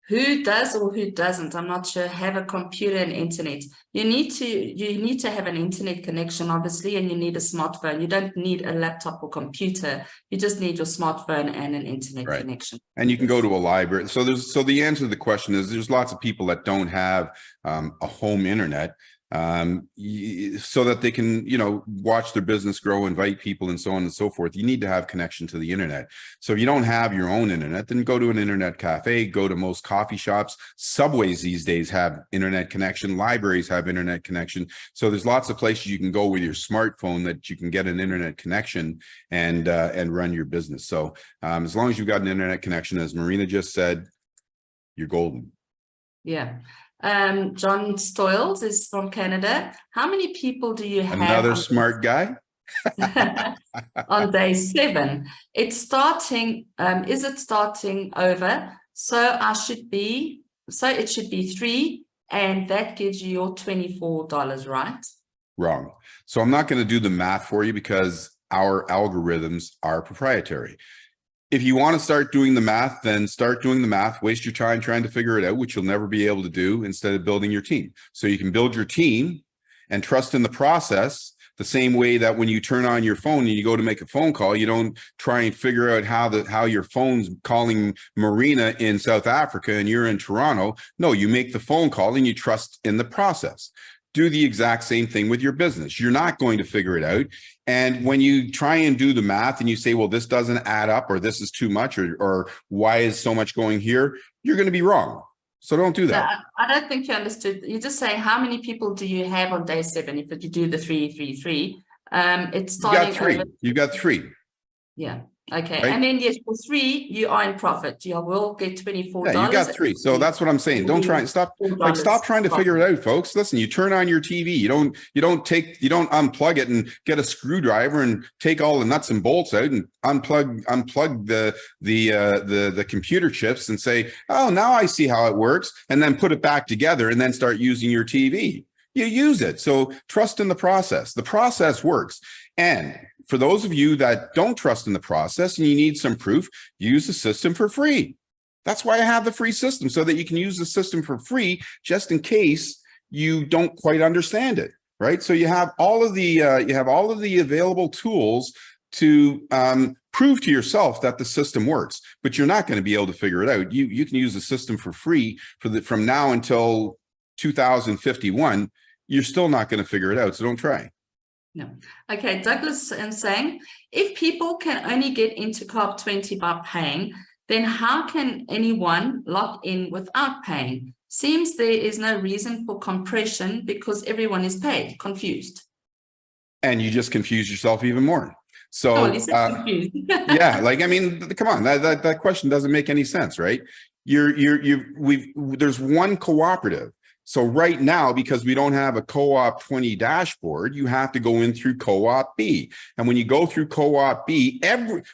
who does or who doesn't, I'm not sure, have a computer and internet. You need to have an internet connection, obviously, and you need a smartphone. You don't need a laptop or computer. You just need your smartphone and an internet connection.
And you can go to a library. So the answer to the question is there's lots of people that don't have a home internet, so that they can, watch their business grow, invite people, and so on and so forth. You need to have connection to the internet. So if you don't have your own internet, then go to an internet cafe, go to most coffee shops. Subways these days have internet connection. Libraries have internet connection. So there's lots of places you can go with your smartphone that you can get an internet connection and run your business. So as long as you've got an internet connection, as Marina just said, you're golden.
Yeah. John Stoyles is from Canada. How many people do you have?
Another smart guy.
On day 7? It's starting. Is it starting over? So it should be 3, and that gives you your $24, right?
Wrong. So I'm not going to do the math for you because our algorithms are proprietary. If you want to start doing the math, then start doing the math, waste your time trying to figure it out, which you'll never be able to do, instead of building your team. So you can build your team and trust in the process, the same way that when you turn on your phone and you go to make a phone call, you don't try and figure out how your phone's calling Marina in South Africa and you're in Toronto. No, you make the phone call and you trust in the process. Do the exact same thing with your business. You're not going to figure it out. And when you try and do the math and you say, well, this doesn't add up, or this is too much, or why is so much going here, you're going to be wrong. So don't do that.
Yeah, I don't think you understood. You're just saying, how many people do you have on day 7? If you do the 3, 3, 3, it's starting.
You've got 3.
Yeah. Okay.
Right?
And then yes, for 3, you are in profit. You will get $24.
Yeah, you got 3. So that's what I'm saying. Don't try and stop trying to figure it out, folks. Listen, you turn on your TV. You don't unplug it and get a screwdriver and take all the nuts and bolts out and unplug the computer chips and say, oh, now I see how it works, and then put it back together and then start using your TV. You use it. So trust in the process. The process works. And for those of you that don't trust in the process and you need some proof, use the system for free. That's why I have the free system, so that you can use the system for free, just in case you don't quite understand it, right? So you have all of the available tools to prove to yourself that the system works, but you're not going to be able to figure it out. You can use the system for free from now until 2051. You're still not going to figure it out, so don't try.
No. Okay, Douglas is saying, if people can only get into Coop20 by paying, then how can anyone log in without paying? Seems there is no reason for compression because everyone is paid. Confused. And
you just confuse yourself even more. So yeah, like, I mean, come on, that question doesn't make any sense, right? There's one cooperative. So right now, because we don't have a Co-op20 dashboard, you have to go in through Co-op B. And when you go through Co-op B,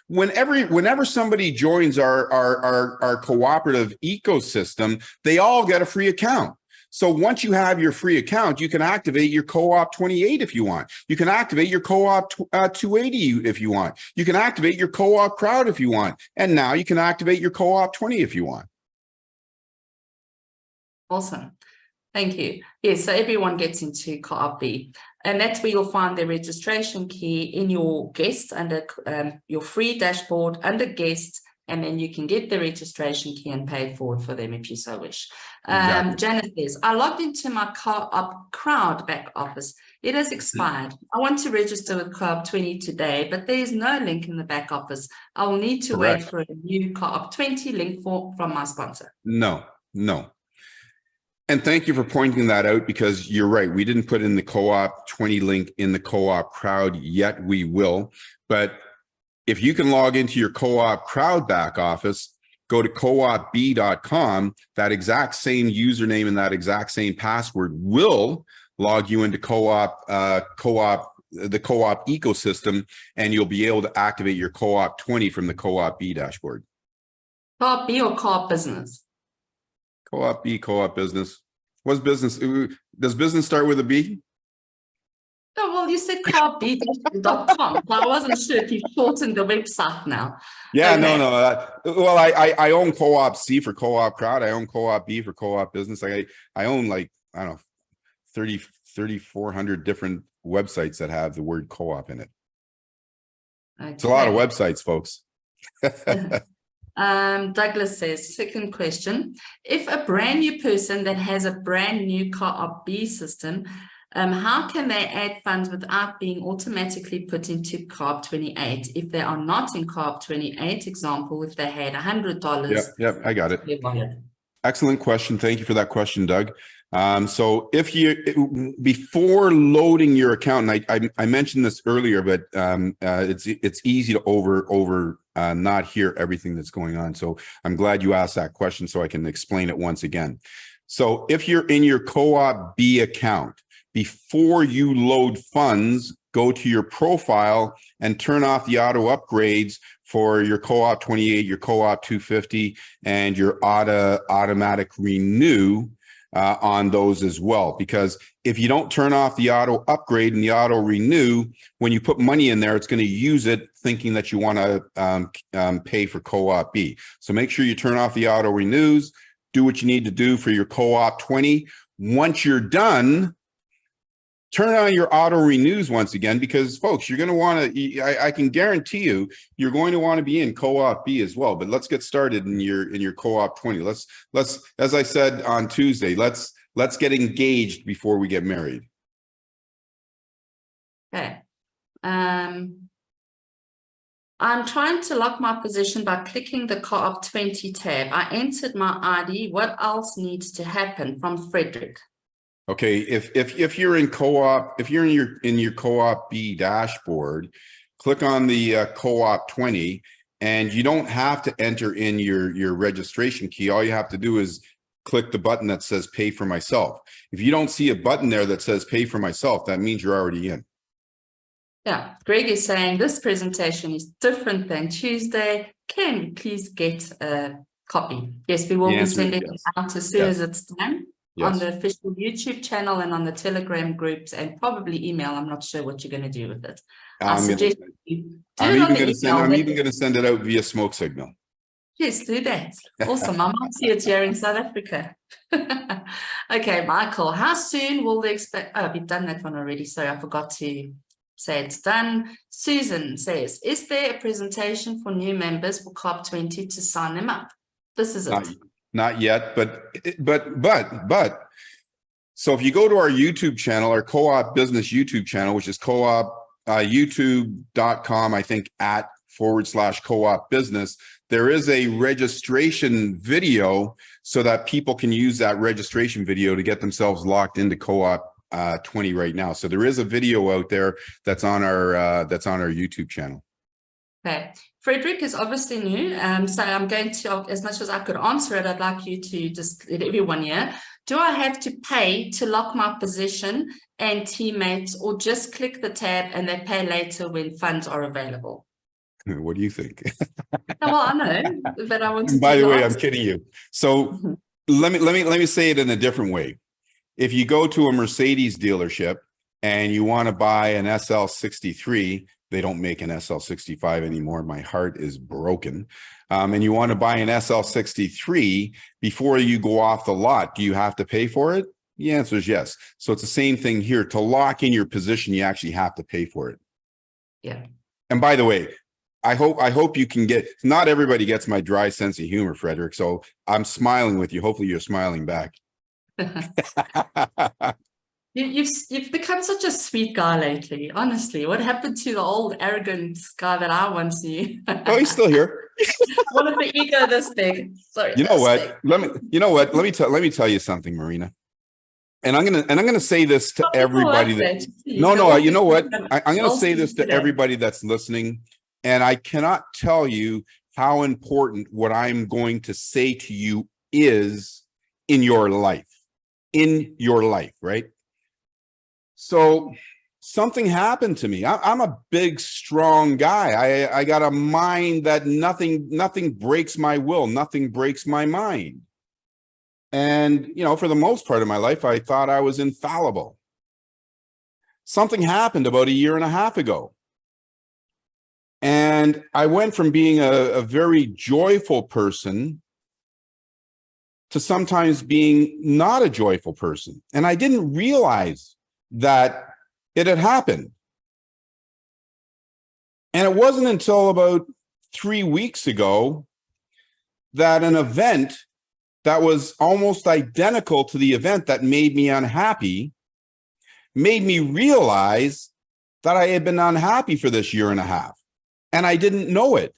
whenever somebody joins our cooperative ecosystem, they all get a free account. So once you have your free account, you can activate your Co-op 28 if you want. You can activate your Co-op 280 if you want. You can activate your Co-op crowd if you want. And now you can activate your Co-op 20 if you want.
Awesome. Thank you. Yes, so everyone gets into Co-op B. And that's where you'll find the registration key in your guests under your free dashboard under guests. And then you can get the registration key and pay forward for them if you so wish.
Exactly.
Janet says, I logged into my Co-op crowd back office. It has expired. I want to register with Co-op20 today, but there is no link in the back office. I will need to wait for a new Co-op20 link from my sponsor.
No. And thank you for pointing that out, because you're right. We didn't put in the Co-op 20 link in the Co-op crowd yet. We will. But if you can log into your Co-op crowd back office, go to coopb.com, that exact same username and that exact same password will log you into the Co-op ecosystem, and you'll be able to activate your Co-op 20 from the Co-op B dashboard.
Co-op B or Co-op business?
Co-op B, Co-op business. What's business? Does business start with a B?
Oh, well, you said coopb.com. I wasn't sure if you shortened the website now.
Yeah,
Okay.
no. Well, I own Co-op C for Co-op crowd. I own Co-op B for Co-op business. Like I own, like, I don't know, 3,400 different websites that have the word co-op in it. Okay. It's a lot of websites, folks.
Douglas says, second question, if a brand new person that has a brand new Co-op B system, how can they add funds without being automatically put into Co-op 28 if they are not in Co-op 28? Example, if they had $100.
Yep, I got it. Excellent question. Thank you for that question, Doug. So if you, before loading your account, and I mentioned this earlier, but it's easy to not hear everything that's going on. So I'm glad you asked that question so I can explain it once again. So if you're in your Co-op B account, before you load funds, go to your profile and turn off the auto upgrades for your Co-op 28, your Co-op 250, and your automatic renew on those as well. Because if you don't turn off the auto upgrade and the auto renew, when you put money in there, it's going to use it thinking that you want to pay for Co-op B. So make sure you turn off the auto renews, do what you need to do for your Co-op 20. Once you're done, turn on your auto renews once again, because folks, you're going to want to, I can guarantee you, you're going to want to be in Co-op B as well. But let's get started in your Co-op 20. Let's, as I said on Tuesday, let's get engaged before we get married.
Okay. I'm trying to lock my position by clicking the Co-op 20 tab. I entered my ID. What else needs to happen? From Frederick.
Okay, if you're in Co-op, if you're in your Co-op B dashboard, click on the Co-op 20, and you don't have to enter in your registration key. All you have to do is click the button that says pay for myself. If you don't see a button there that says pay for myself, that means you're already in.
Yeah, Greg is saying this presentation is different than Tuesday. Can we please get a copy? Yes, we will be sending it out as soon as it's done. Yes. On the official YouTube channel and on the Telegram groups, and probably email. I'm not sure what you're going to do with it. I'm even going
to send it out via smoke signal.
Yes, do that. Awesome. I might see it here in South Africa. Okay, Michael, how soon will they expect? Oh, we've done that one already. Sorry, I forgot to say it's done. Susan says, is there a presentation for new members for COP20 to sign them up? This is it.
Not yet, but so if you go to our YouTube channel, our Co-op business YouTube channel, which is co-op youtube.com, I think @/co-op business, there is a registration video so that people can use that registration video to get themselves locked into Co-op 20 right now. So there is a video out there that's on our YouTube channel.
Okay, Frederick is obviously new, so I'm going to, as much as I could answer it, I'd like you to just let everyone here Do I have to pay to lock my position and teammates, or just click the tab and they pay later when funds are available?
What do you think?
Well, I know, but I want to
By the way, I'm
answer.
kidding you. So let me say it in a different way. If you go to a Mercedes dealership and you want to buy an SL63, they don't make an SL65 anymore. My heart is broken. And you want to buy an SL63 before you go off the lot, do you have to pay for it? The answer is yes. So it's the same thing here. To lock in your position, you actually have to pay for it.
Yeah.
And by the way, I hope you can get, not everybody gets my dry sense of humor, Frederick. So I'm smiling with you. Hopefully you're smiling back.
You've become such a sweet guy lately. Honestly, what happened to the old arrogant guy that I once knew?
Oh, he's still here.
What if the ego this big? Sorry.
You know what? Let me tell you something, Marina. And I'm gonna say this to everybody that no, you know what? I'm gonna say this to everybody that's listening, and I cannot tell you how important what I'm going to say to you is in your life. In your life, right? So something happened to me. I'm a big, strong guy. I got a mind that nothing breaks my will, nothing breaks my mind. And, you know, for the most part of my life, I thought I was infallible. Something happened about 1.5 years ago. And I went from being a very joyful person to sometimes being not a joyful person. And I didn't realize that it had happened. And it wasn't until about 3 weeks ago that an event that was almost identical to the event that made me unhappy made me realize that I had been unhappy for this 1.5 years, and I didn't know it.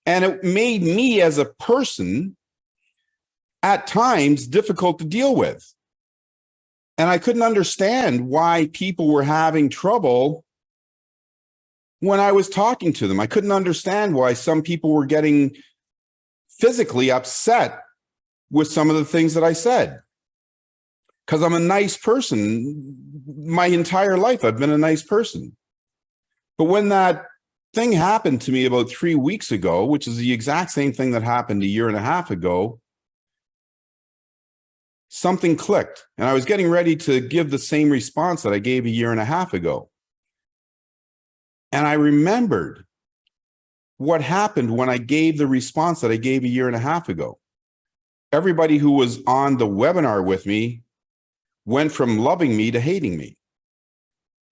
And it made me as a person at times difficult to deal with. And I couldn't understand why people were having trouble when I was talking to them. I couldn't understand why some people were getting physically upset with some of the things that I said. Because I'm a nice person. My entire life, I've been a nice person. But when that thing happened to me about 3 weeks ago, which is the exact same thing that happened 1.5 years ago, something clicked. And I was getting ready to give the same response that I gave 1.5 years ago. And I remembered what happened when I gave the response that I gave 1.5 years ago. Everybody who was on the webinar with me went from loving me to hating me.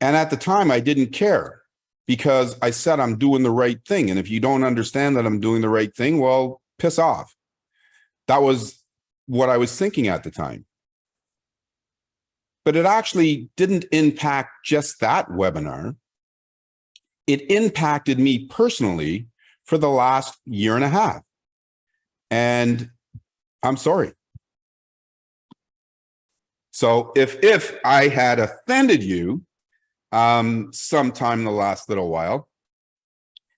And at the time, I didn't care because I said I'm doing the right thing. And if you don't understand that I'm doing the right thing, well, piss off. That was what I was thinking at the time. But it actually didn't impact just that webinar. It impacted me personally for the last 1.5 years. And I'm sorry. So if I had offended you sometime in the last little while,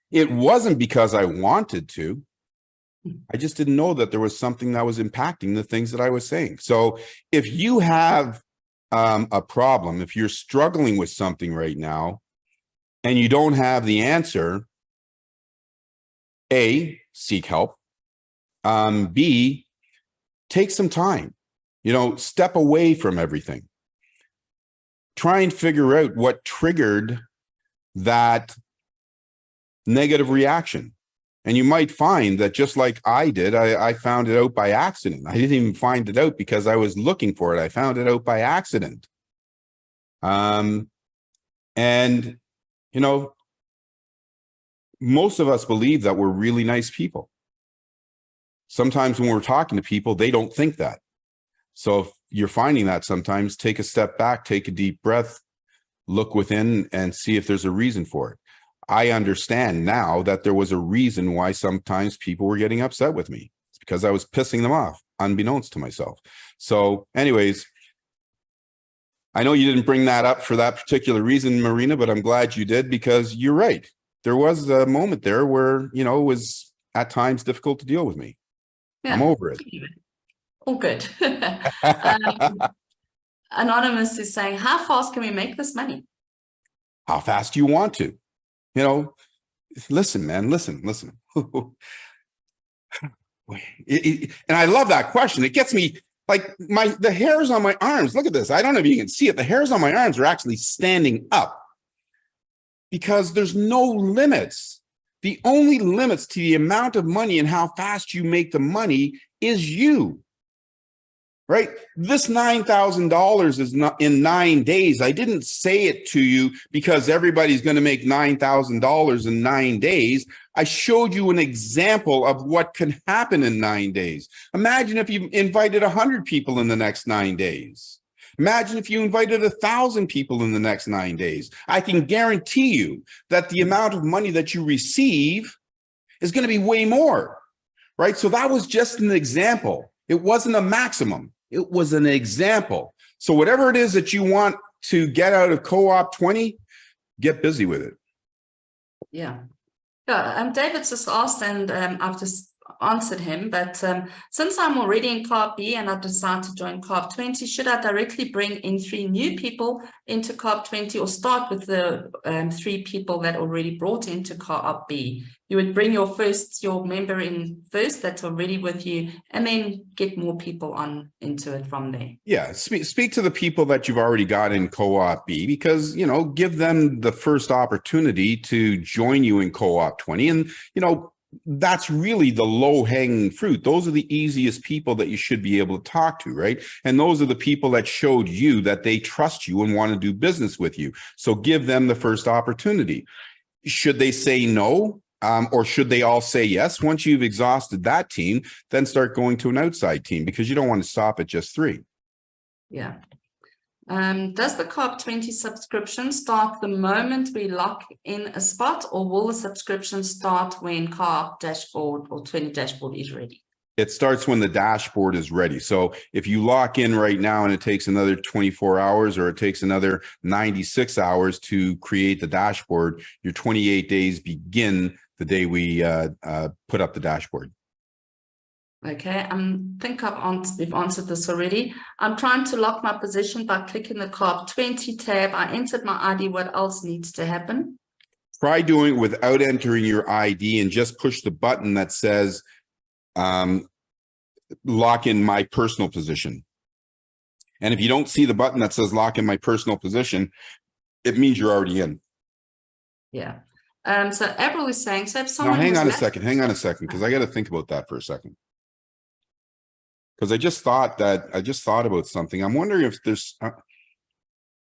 it wasn't because I wanted to. I just didn't know that there was something that was impacting the things that I was saying. So if you have a problem, if you're struggling with something right now and you don't have the answer, A, seek help. B, take some time, you know, step away from everything. Try and figure out what triggered that negative reaction. And you might find that just like I did, I found it out by accident. I didn't even find it out because I was looking for it. I found it out by accident. And, you know, most of us believe that we're really nice people. Sometimes when we're talking to people, they don't think that. So if you're finding that sometimes, take a step back, take a deep breath, look within and see if there's a reason for it. I understand now that there was a reason why sometimes people were getting upset with me. It's because I was pissing them off, unbeknownst to myself. So anyways, I know you didn't bring that up for that particular reason, Marina, but I'm glad you did, because you're right. There was a moment there where, you know, it was at times difficult to deal with me. Yeah. I'm over it.
all good. Anonymous is saying, how fast can we make this money?
How fast do you want to? You know, listen, man, listen. And I love that question. It gets me like the hairs on my arms. Look at this. I don't know if you can see it. The hairs on my arms are actually standing up because there's no limits. The only limits to the amount of money and how fast you make the money is you. Right? This $9,000 is not in 9 days. I didn't say it to you because everybody's going to make $9,000 in 9 days. I showed you an example of what can happen in 9 days. Imagine if you invited 100 people in the next 9 days. Imagine if you invited 1,000 people in the next 9 days. I can guarantee you that the amount of money that you receive is going to be way more, right? So that was just an example. It wasn't a maximum. It was an example. So whatever it is that you want to get out of Co-op20, get busy with it.
Yeah. David's just asked, and I've just answered him, but since I'm already in Co-op B and I've decided to join Co-op20, should I directly bring in 3 new people into Co-op20 or start with the 3 people that already brought into Co-op B? You would bring your member in first that's already with you, and then get more people on into it from there.
Yeah, speak to the people that you've already got in Co-op B, because, you know, give them the first opportunity to join you in Co-op20. And, you know, that's really the low-hanging fruit. Those are the easiest people that you should be able to talk to, right? And those are the people that showed you that they trust you and want to do business with you. So give them the first opportunity. Should they say no? Or should they all say yes? Once you've exhausted that team, then start going to an outside team, because you don't want to stop at just 3.
Yeah. Does the Co-op20 subscription start the moment we lock in a spot, or will the subscription start when Co-op dashboard or 20 dashboard is ready?
It starts when the dashboard is ready. So if you lock in right now and it takes another 24 hours or it takes another 96 hours to create the dashboard, your 28 days begin the day we put up the dashboard.
Okay, I think we've answered this already. I'm trying to lock my position by clicking the Co-op20 tab. I entered my ID. What else needs to happen?
Try doing it without entering your ID and just push the button that says lock in my personal position. And if you don't see the button that says lock in my personal position, it means you're already in.
Yeah. So April is saying, so if someone
hang on a second, because I got to think about that for a second. Because I just thought about something. I'm wondering if there's,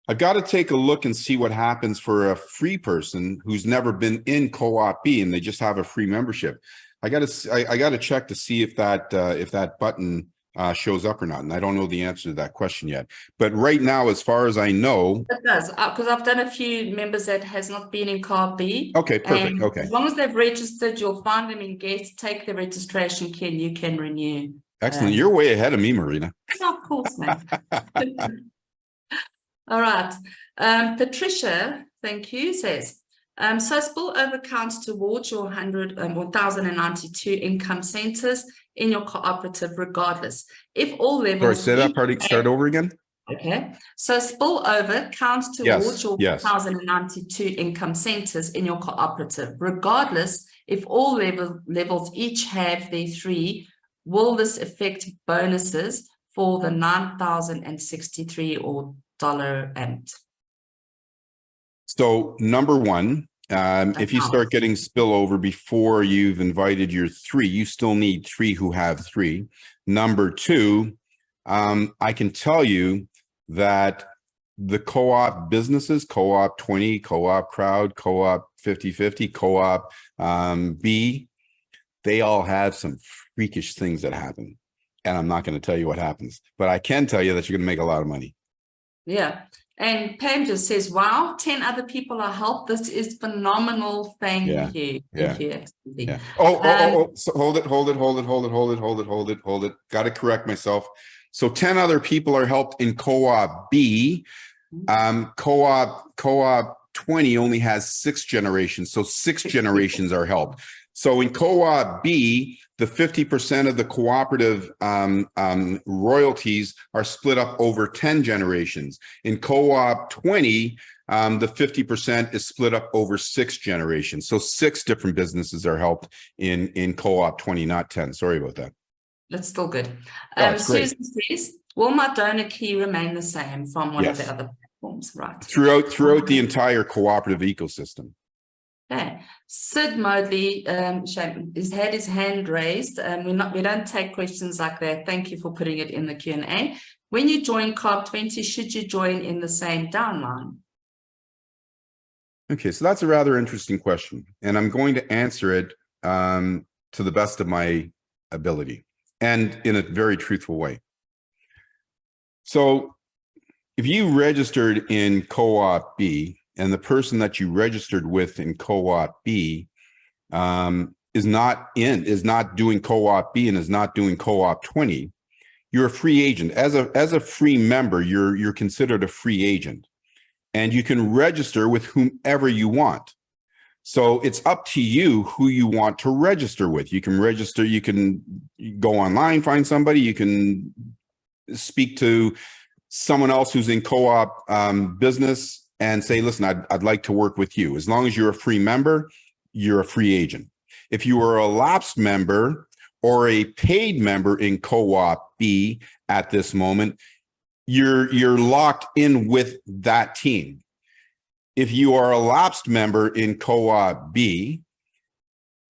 I've got to take a look and see what happens for a free person who's never been in Co-op B and they just have a free membership. I got to check to see if that button shows up or not. And I don't know the answer to that question yet. But right now, as far as I know,
it does, because I've done a few members that has not been in Co-op B.
Okay, perfect. Okay.
As long as they've registered, you'll find them in guests, take the registration key, and you can renew.
Excellent. You're way ahead of me, Marina.
Of course, man. All right. Patricia, thank you, says, so spillover counts towards your 1,092 income centers in your cooperative regardless. If all levels...
Sorry, say that part, start over again.
Okay. So spillover counts towards your 1,092 income centers in your cooperative regardless if all levels each have their 3. Will this affect bonuses for the 9,063 or dollar amount?
So number one, if you start getting spillover before you've invited your 3, you still need 3 who have 3. Number 2, I can tell you that the co-op businesses, Co-op20, Co-op Crowd, Co-op 50/50, Co-op B, they all have some freakish things that happen. And I'm not going to tell you what happens, but I can tell you that you're going to make a lot of money.
Yeah. And Pam just says, wow, 10 other people are helped. This is phenomenal. Thank you. Thank you. Absolutely.
Yeah. So hold it. Got to correct myself. So 10 other people are helped in Co-op B. Co-op 20 only has 6 generations. So 6 generations are helped. So in co-op B, the 50% of the cooperative royalties are split up over 10 generations. In co-op 20, the 50% is split up over 6 generations. So 6 different businesses are helped in co-op 20, not 10. Sorry about that.
That's still good.
It's great.
Susan says, will my donor key remain the same from one of
Yes.
the other platforms? Right.
Throughout the entire cooperative ecosystem.
Okay. Sid Modley, he's had his hand raised. We don't take questions like that. Thank you for putting it in the Q&A. When you join Coop20, should you join in the same downline?
Okay, so that's a rather interesting question, and I'm going to answer it to the best of my ability and in a very truthful way. So if you registered in co-op B and the person that you registered with in co-op B is not doing co-op B and is not doing co-op 20, you're a free agent. As a free member, you're considered a free agent. And you can register with whomever you want. So it's up to you who you want to register with. You can register, you can go online, find somebody, you can speak to someone else who's in co-op business and say, listen, I'd like to work with you. As long as you're a free member, you're a free agent. If you are a lapsed member or a paid member in co-op B at this moment, you're locked in with that team. If you are a lapsed member in co-op B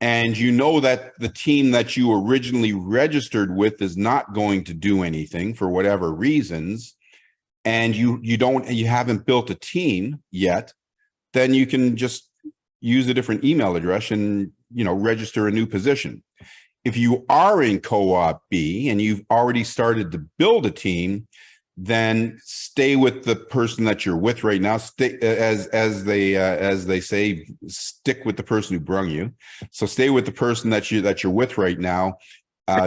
and you know that the team that you originally registered with is not going to do anything for whatever reasons, and you haven't built a team yet, then you can just use a different email address and register a new position. If you are in co-op B and you've already started to build a team, then stay with the person that you're with right now. Stay, as they say, stick with the person who brung you. So stay with the person that you're with right now,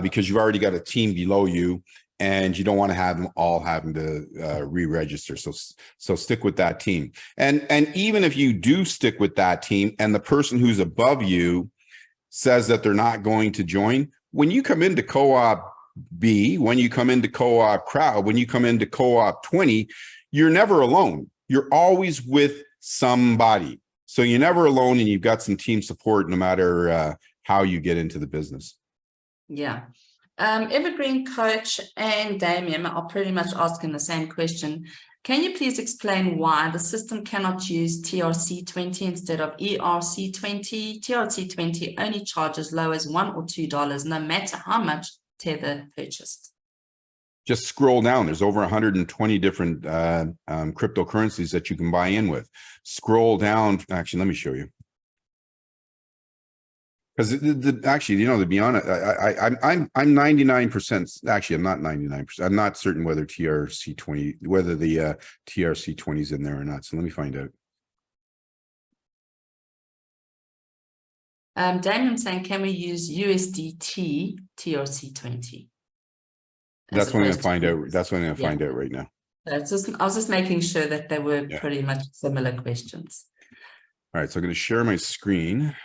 because you've already got a team below you, and you don't want to have them all having to re-register. So stick with that team. And even if you do stick with that team, and the person who's above you says that they're not going to join, when you come into co-op B, when you come into co-op crowd, when you come into co-op 20, you're never alone. You're always with somebody. So you're never alone, and you've got some team support no matter how you get into the business.
Yeah. Evergreen Coach and Damien are pretty much asking the same question. Can you please explain why the system cannot use TRC20 instead of ERC20? TRC20 only charges low as $1 or $2, no matter how much Tether purchased.
Just scroll down. There's over 120 different cryptocurrencies that you can buy in with. Scroll down. Actually, let me show you. Because actually, to be honest, I'm 99%. Actually, I'm not 99%. I'm not certain whether the TRC20 is in there or not. So let me find out.
Damien saying, can we use USDT TRC20?
That's what I'm going to find out. That's what I'm going to find out right now.
I was just making sure that they were pretty much similar questions.
All right, so I'm going to share my screen.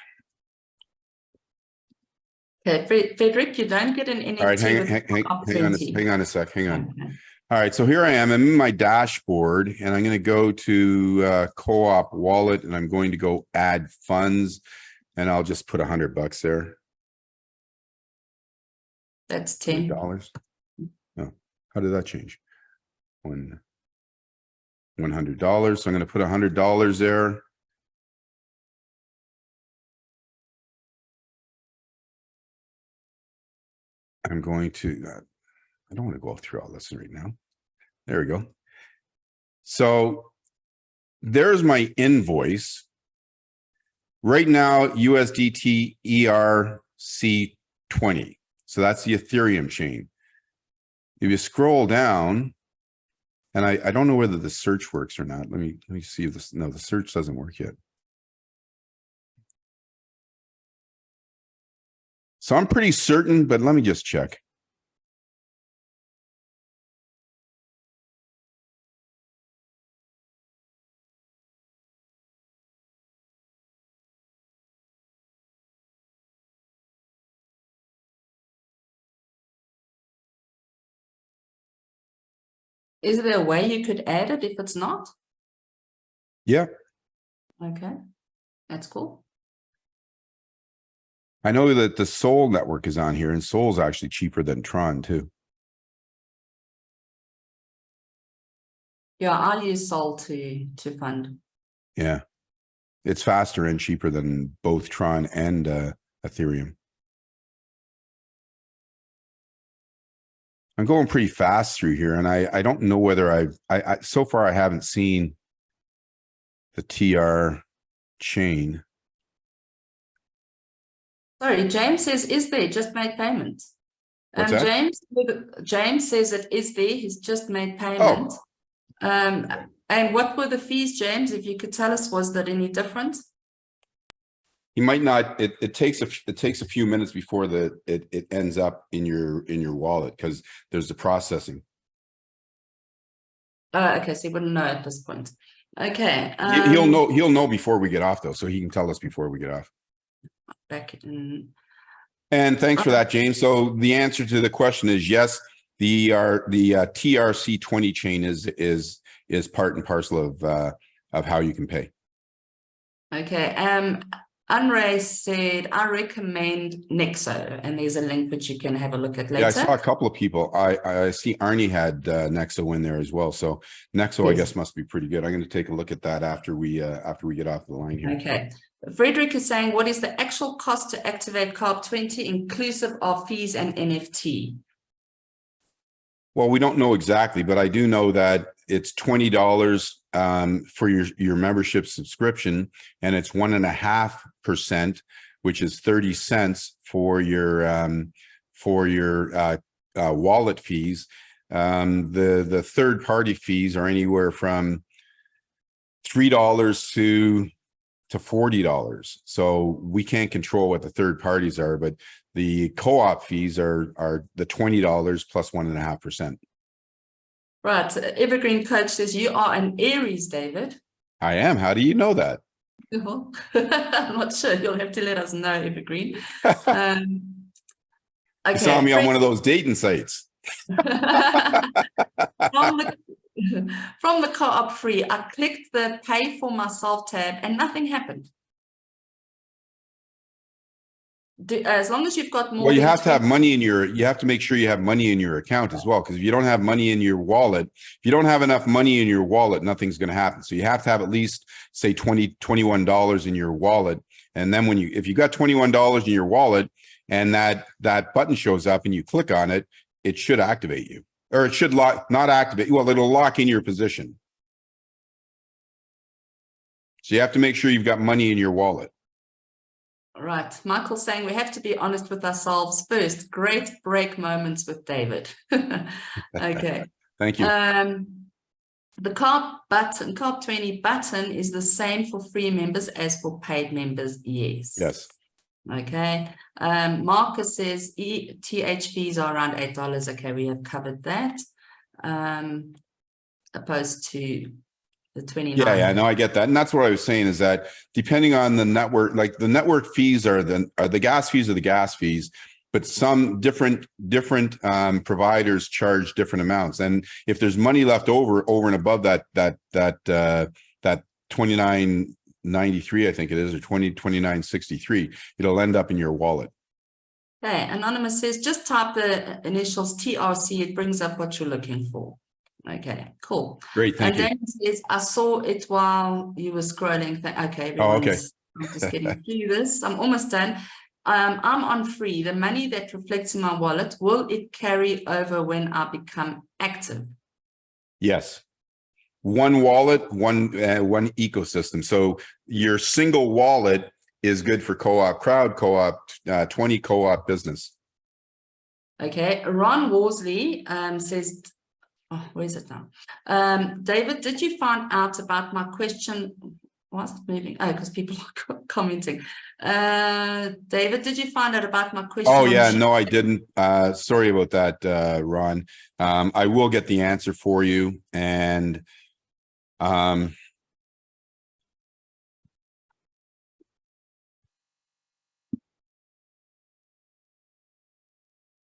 Okay, Frederick, you don't get an NFT.
All right, hang on a sec. Hang on. Okay. All right, so here I am. I'm in my dashboard, and I'm going to go to Co-op Wallet, and I'm going to go add funds, and I'll just put $100 there.
That's $10.
Oh, how did that change? $100. So I'm going to put $100 there. I'm going to, I don't want to go through all this right now. There we go. So there's my invoice. Right now, USDT ERC20. So that's the Ethereum chain. If you scroll down, and I don't know whether the search works or not. Let me see if this, no, the search doesn't work yet. So I'm pretty certain, but let me just check.
Is there a way you could add it if it's not?
Yeah.
Okay, that's cool.
I know that the Sol network is on here, and Sol's actually cheaper than Tron too.
Yeah, I'll use Sol to fund.
Yeah. It's faster and cheaper than both Tron and Ethereum. I'm going pretty fast through here, and I don't know whether I so far I haven't seen the TR chain.
Sorry, James says, is there, just made payment.
What's that?
James says it is there, he's just made payment.
Oh.
And what were the fees, James? If you could tell us, was that any different?
You might not. It takes a few minutes before it ends up in your wallet, because there's the processing.
Okay, so you wouldn't know at this point. Okay.
He'll know before we get off, though, so he can tell us before we get off.
Back in.
And thanks for that, James. So the answer to the question is yes. The TRC20 chain is part and parcel of how you can pay.
Okay. Unray said, I recommend Nexo, and there's a link which you can have a look at later.
Yeah, I saw a couple of people. I see Arnie had Nexo in there as well. So Nexo, yes, I guess, must be pretty good. I'm going to take a look at that after we get off the line here.
Okay. Frederick is saying, what is the actual cost to activate Coop20, inclusive of fees and NFT?
Well, we don't know exactly, but I do know that it's $20 for your membership subscription, and it's 1.5%, which is 30 cents for your wallet fees. The third party fees are anywhere from $3 to $40. So we can't control what the third parties are, but the co-op fees are the $20 plus 1.5%.
Right. Evergreen Coach says you are an Aries, David.
I am. How do you know that?
I'm not sure. You'll have to let us know, Evergreen.
Okay. You saw me on one of those dating sites.
From the co-op free, I clicked the pay for myself tab and nothing happened. As long as you've got more.
Well, you have to have money in you have to make sure you have money in your account as well, because if you don't have money in your wallet, if you don't have enough money in your wallet, nothing's going to happen. So you have to have at least, say, $21 in your wallet. And then if you got $21 in your wallet and that button shows up and you click on it, it should activate you, or it should not activate. Well, it'll lock in your position. So you have to make sure you've got money in your wallet.
Right. Michael's saying we have to be honest with ourselves first. Great break moments with David. Okay.
Thank you.
The Coop20 button is the same for free members as for paid members. Yes.
Yes.
Okay. Marcus says THPs are around $8. Okay, we have covered that. Opposed to the 29.
Yeah, no, I get that. And that's what I was saying, is that depending on the network, like the network fees are the gas fees are the gas fees, but some different providers charge different amounts. And if there's money left over and above that 29.93, I think it is, or 29.63, it'll end up in your wallet.
Okay, Anonymous says just type the initials TRC, it brings up what you're looking for. Okay, cool.
Great, thank you.
And then says, I saw it while you were scrolling. Okay,
oh, okay.
I'm just getting through this. I'm almost done. I'm on free. The money that reflects in my wallet, will it carry over when I become active?
Yes. One wallet, one ecosystem. So your single wallet is good for co-op, crowd co-op, 20 co-op business.
Okay, Ron Worsley says, oh, where is it now? David, did you find out about my question? Why is it moving? Oh, because people are commenting. David, did you find out about my question?
Oh, yeah, no, I didn't. Sorry about that, Ron. I will get the answer for you. And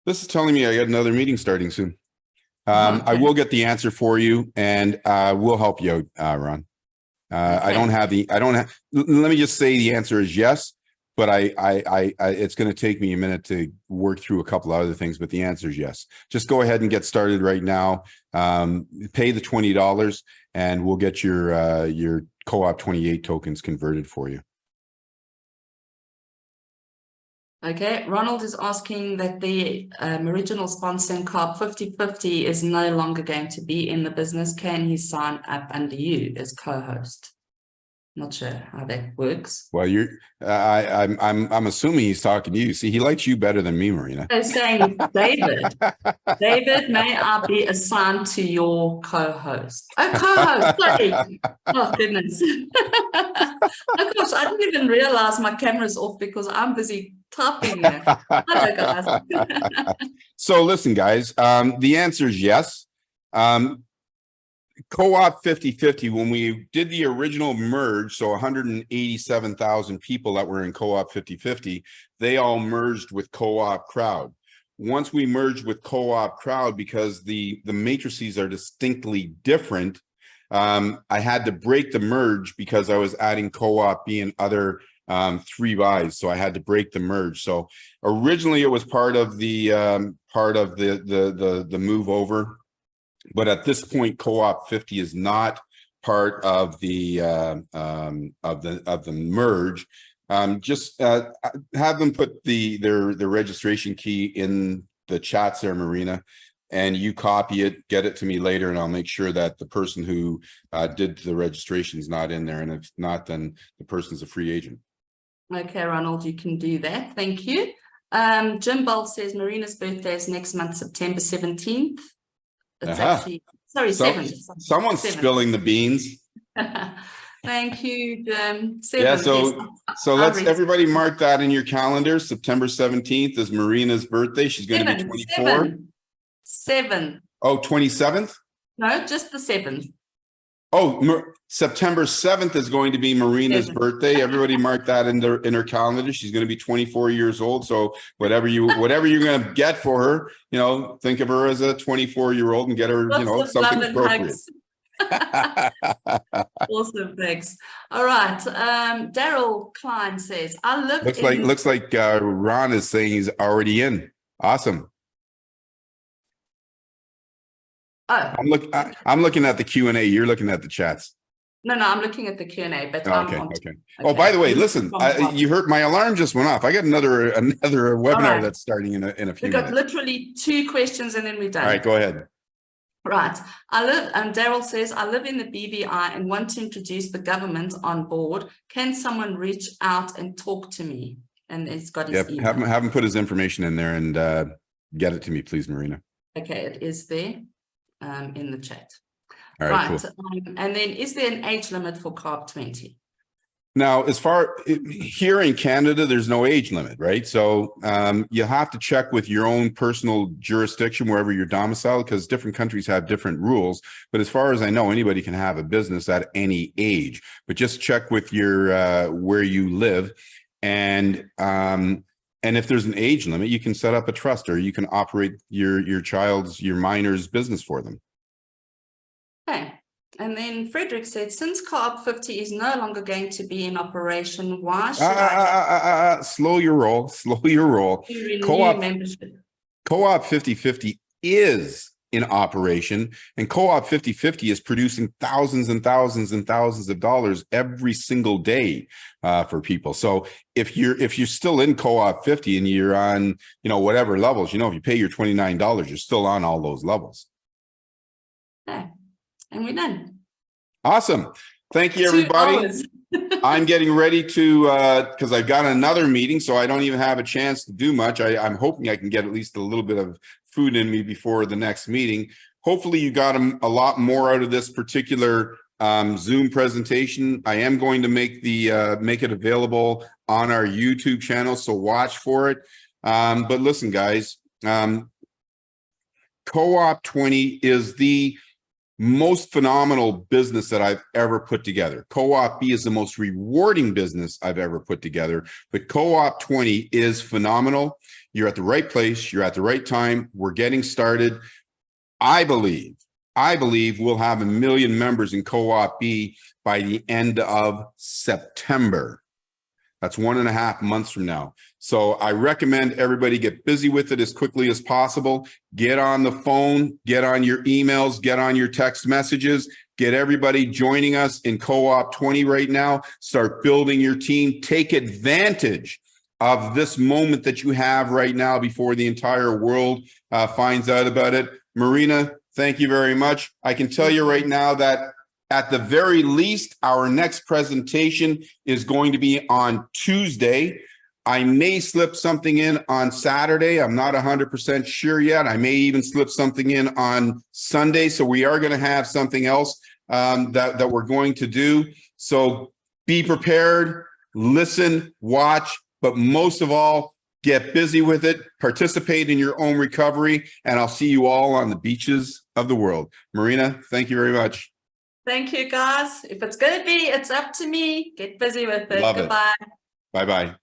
this is telling me I got another meeting starting soon. I will get the answer for you, and we'll help you out, Ron. I don't have. Let me just say the answer is yes, but it's going to take me a minute to work through a couple of other things, but the answer is yes. Just go ahead and get started right now. Pay the $20 and we'll get your Co-op 28 tokens converted for you.
Okay, Ronald is asking that the original sponsor in Coop20 is no longer going to be in the business. Can he sign up under you as co-host? Not sure how that works.
Well, I'm assuming he's talking to you. See, he likes you better than me, Marina.
I'm saying, David, may I be assigned to your co-host? Oh, co-host, sorry. Oh, goodness. Oh, gosh, I didn't even realize my camera's off because I'm busy typing there. Hello, guys.
So listen, guys, the answer is yes. Co-op 50/50, when we did the original merge, so 187,000 people that were in Co-op 50/50, they all merged with Co-op Crowd. Once we merged with Co-op Crowd, because the matrices are distinctly different, I had to break the merge because I was adding Co-op B and other 3 buys, so I had to break the merge. So originally it was part of the move over. But at this point, Co-op 50 is not part of the merge. Just have them put their registration key in the chats there, Marina, and you copy it, get it to me later, and I'll make sure that the person who did the registration is not in there. And if not, then the person's a free agent. Okay,
Ronald, you can do that. Thank you. Jim Bolt says Marina's birthday is next month, September 17th. It's actually, sorry, 7th.
Someone's 7th. Spilling the beans.
Thank you, Jim. 7th,
yeah, so let's everybody mark that in your calendar. September 17th is Marina's birthday. She's going to be 24.
7th.
Oh, 27th?
No, just the 7th.
Oh, September 7th is going to be Marina's birthday. Everybody mark that in her calendar. She's going to be 24 years old. So whatever you're going to get for her, think of her as a 24-year-old and get her, something appropriate.
Awesome, thanks. All right. Daryl Klein says, I live
looks like Ron is saying he's already in. Awesome.
Oh,
I'm looking at the Q&A. You're looking at the chats.
No, I'm looking at the Q&A. But
okay. Oh, by the way, listen, you heard my alarm just went off. I got another webinar that's starting in a few minutes. We've got
literally 2 questions and then we're done.
All right, go ahead.
Right. Daryl says, I live in the BVI and want to introduce the government on board. Can someone reach out and talk to me? And he's got his email.
Have him put his information in there and get it to me, please, Marina.
Okay, it is there in the chat.
All right, cool.
And then is there an age limit for Coop20?
Now, as far here in Canada, there's no age limit, right? So you have to check with your own personal jurisdiction, wherever you're domiciled, because different countries have different rules. But as far as I know, anybody can have a business at any age, but just check with your where you live. And if there's an age limit, you can set up a trust or you can operate your minor's business for them.
Okay. And then Frederick said, since Coop50 is no longer going to be in operation, why should I
slow your roll. Co-op 50/50 is in operation, and Co-op 50/50 is producing thousands and thousands and thousands of dollars every single day for people. So if you're still in Co-op 50 and you're on whatever levels, if you pay your $29, you're still on all those levels.
Okay. And we're done.
Awesome. Thank you, everybody. I'm getting ready to, because I've got another meeting, so I don't even have a chance to do much. I'm hoping I can get at least a little bit of food in me before the next meeting. Hopefully you got a lot more out of this particular Zoom presentation. I am going to make it available on our YouTube channel, so watch for it. But listen, guys, Co-op 20 is the most phenomenal business that I've ever put together. Co-op B is the most rewarding business I've ever put together, but Co-op 20 is phenomenal. You're at the right place. You're at the right time. We're getting started. I believe we'll have 1 million members in Co-op B by the end of September. That's 1.5 months from now. So I recommend everybody get busy with it as quickly as possible. Get on the phone, get on your emails, get on your text messages, get everybody joining us in Co-op20 right now. Start building your team. Take advantage of this moment that you have right now before the entire world finds out about it. Marina, thank you very much. I can tell you right now that at the very least, our next presentation is going to be on Tuesday. I may slip something in on Saturday. I'm not 100% sure yet. I may even slip something in on Sunday. So we are going to have something else that we're going to do. So be prepared, listen, watch, but most of all, get busy with it, participate in your own recovery, and I'll see you all on the beaches of the world. Marina, thank you very much.
Thank you, guys. If it's going to be, it's up to me. Get busy with it.
Love it.
Goodbye.
Bye-bye.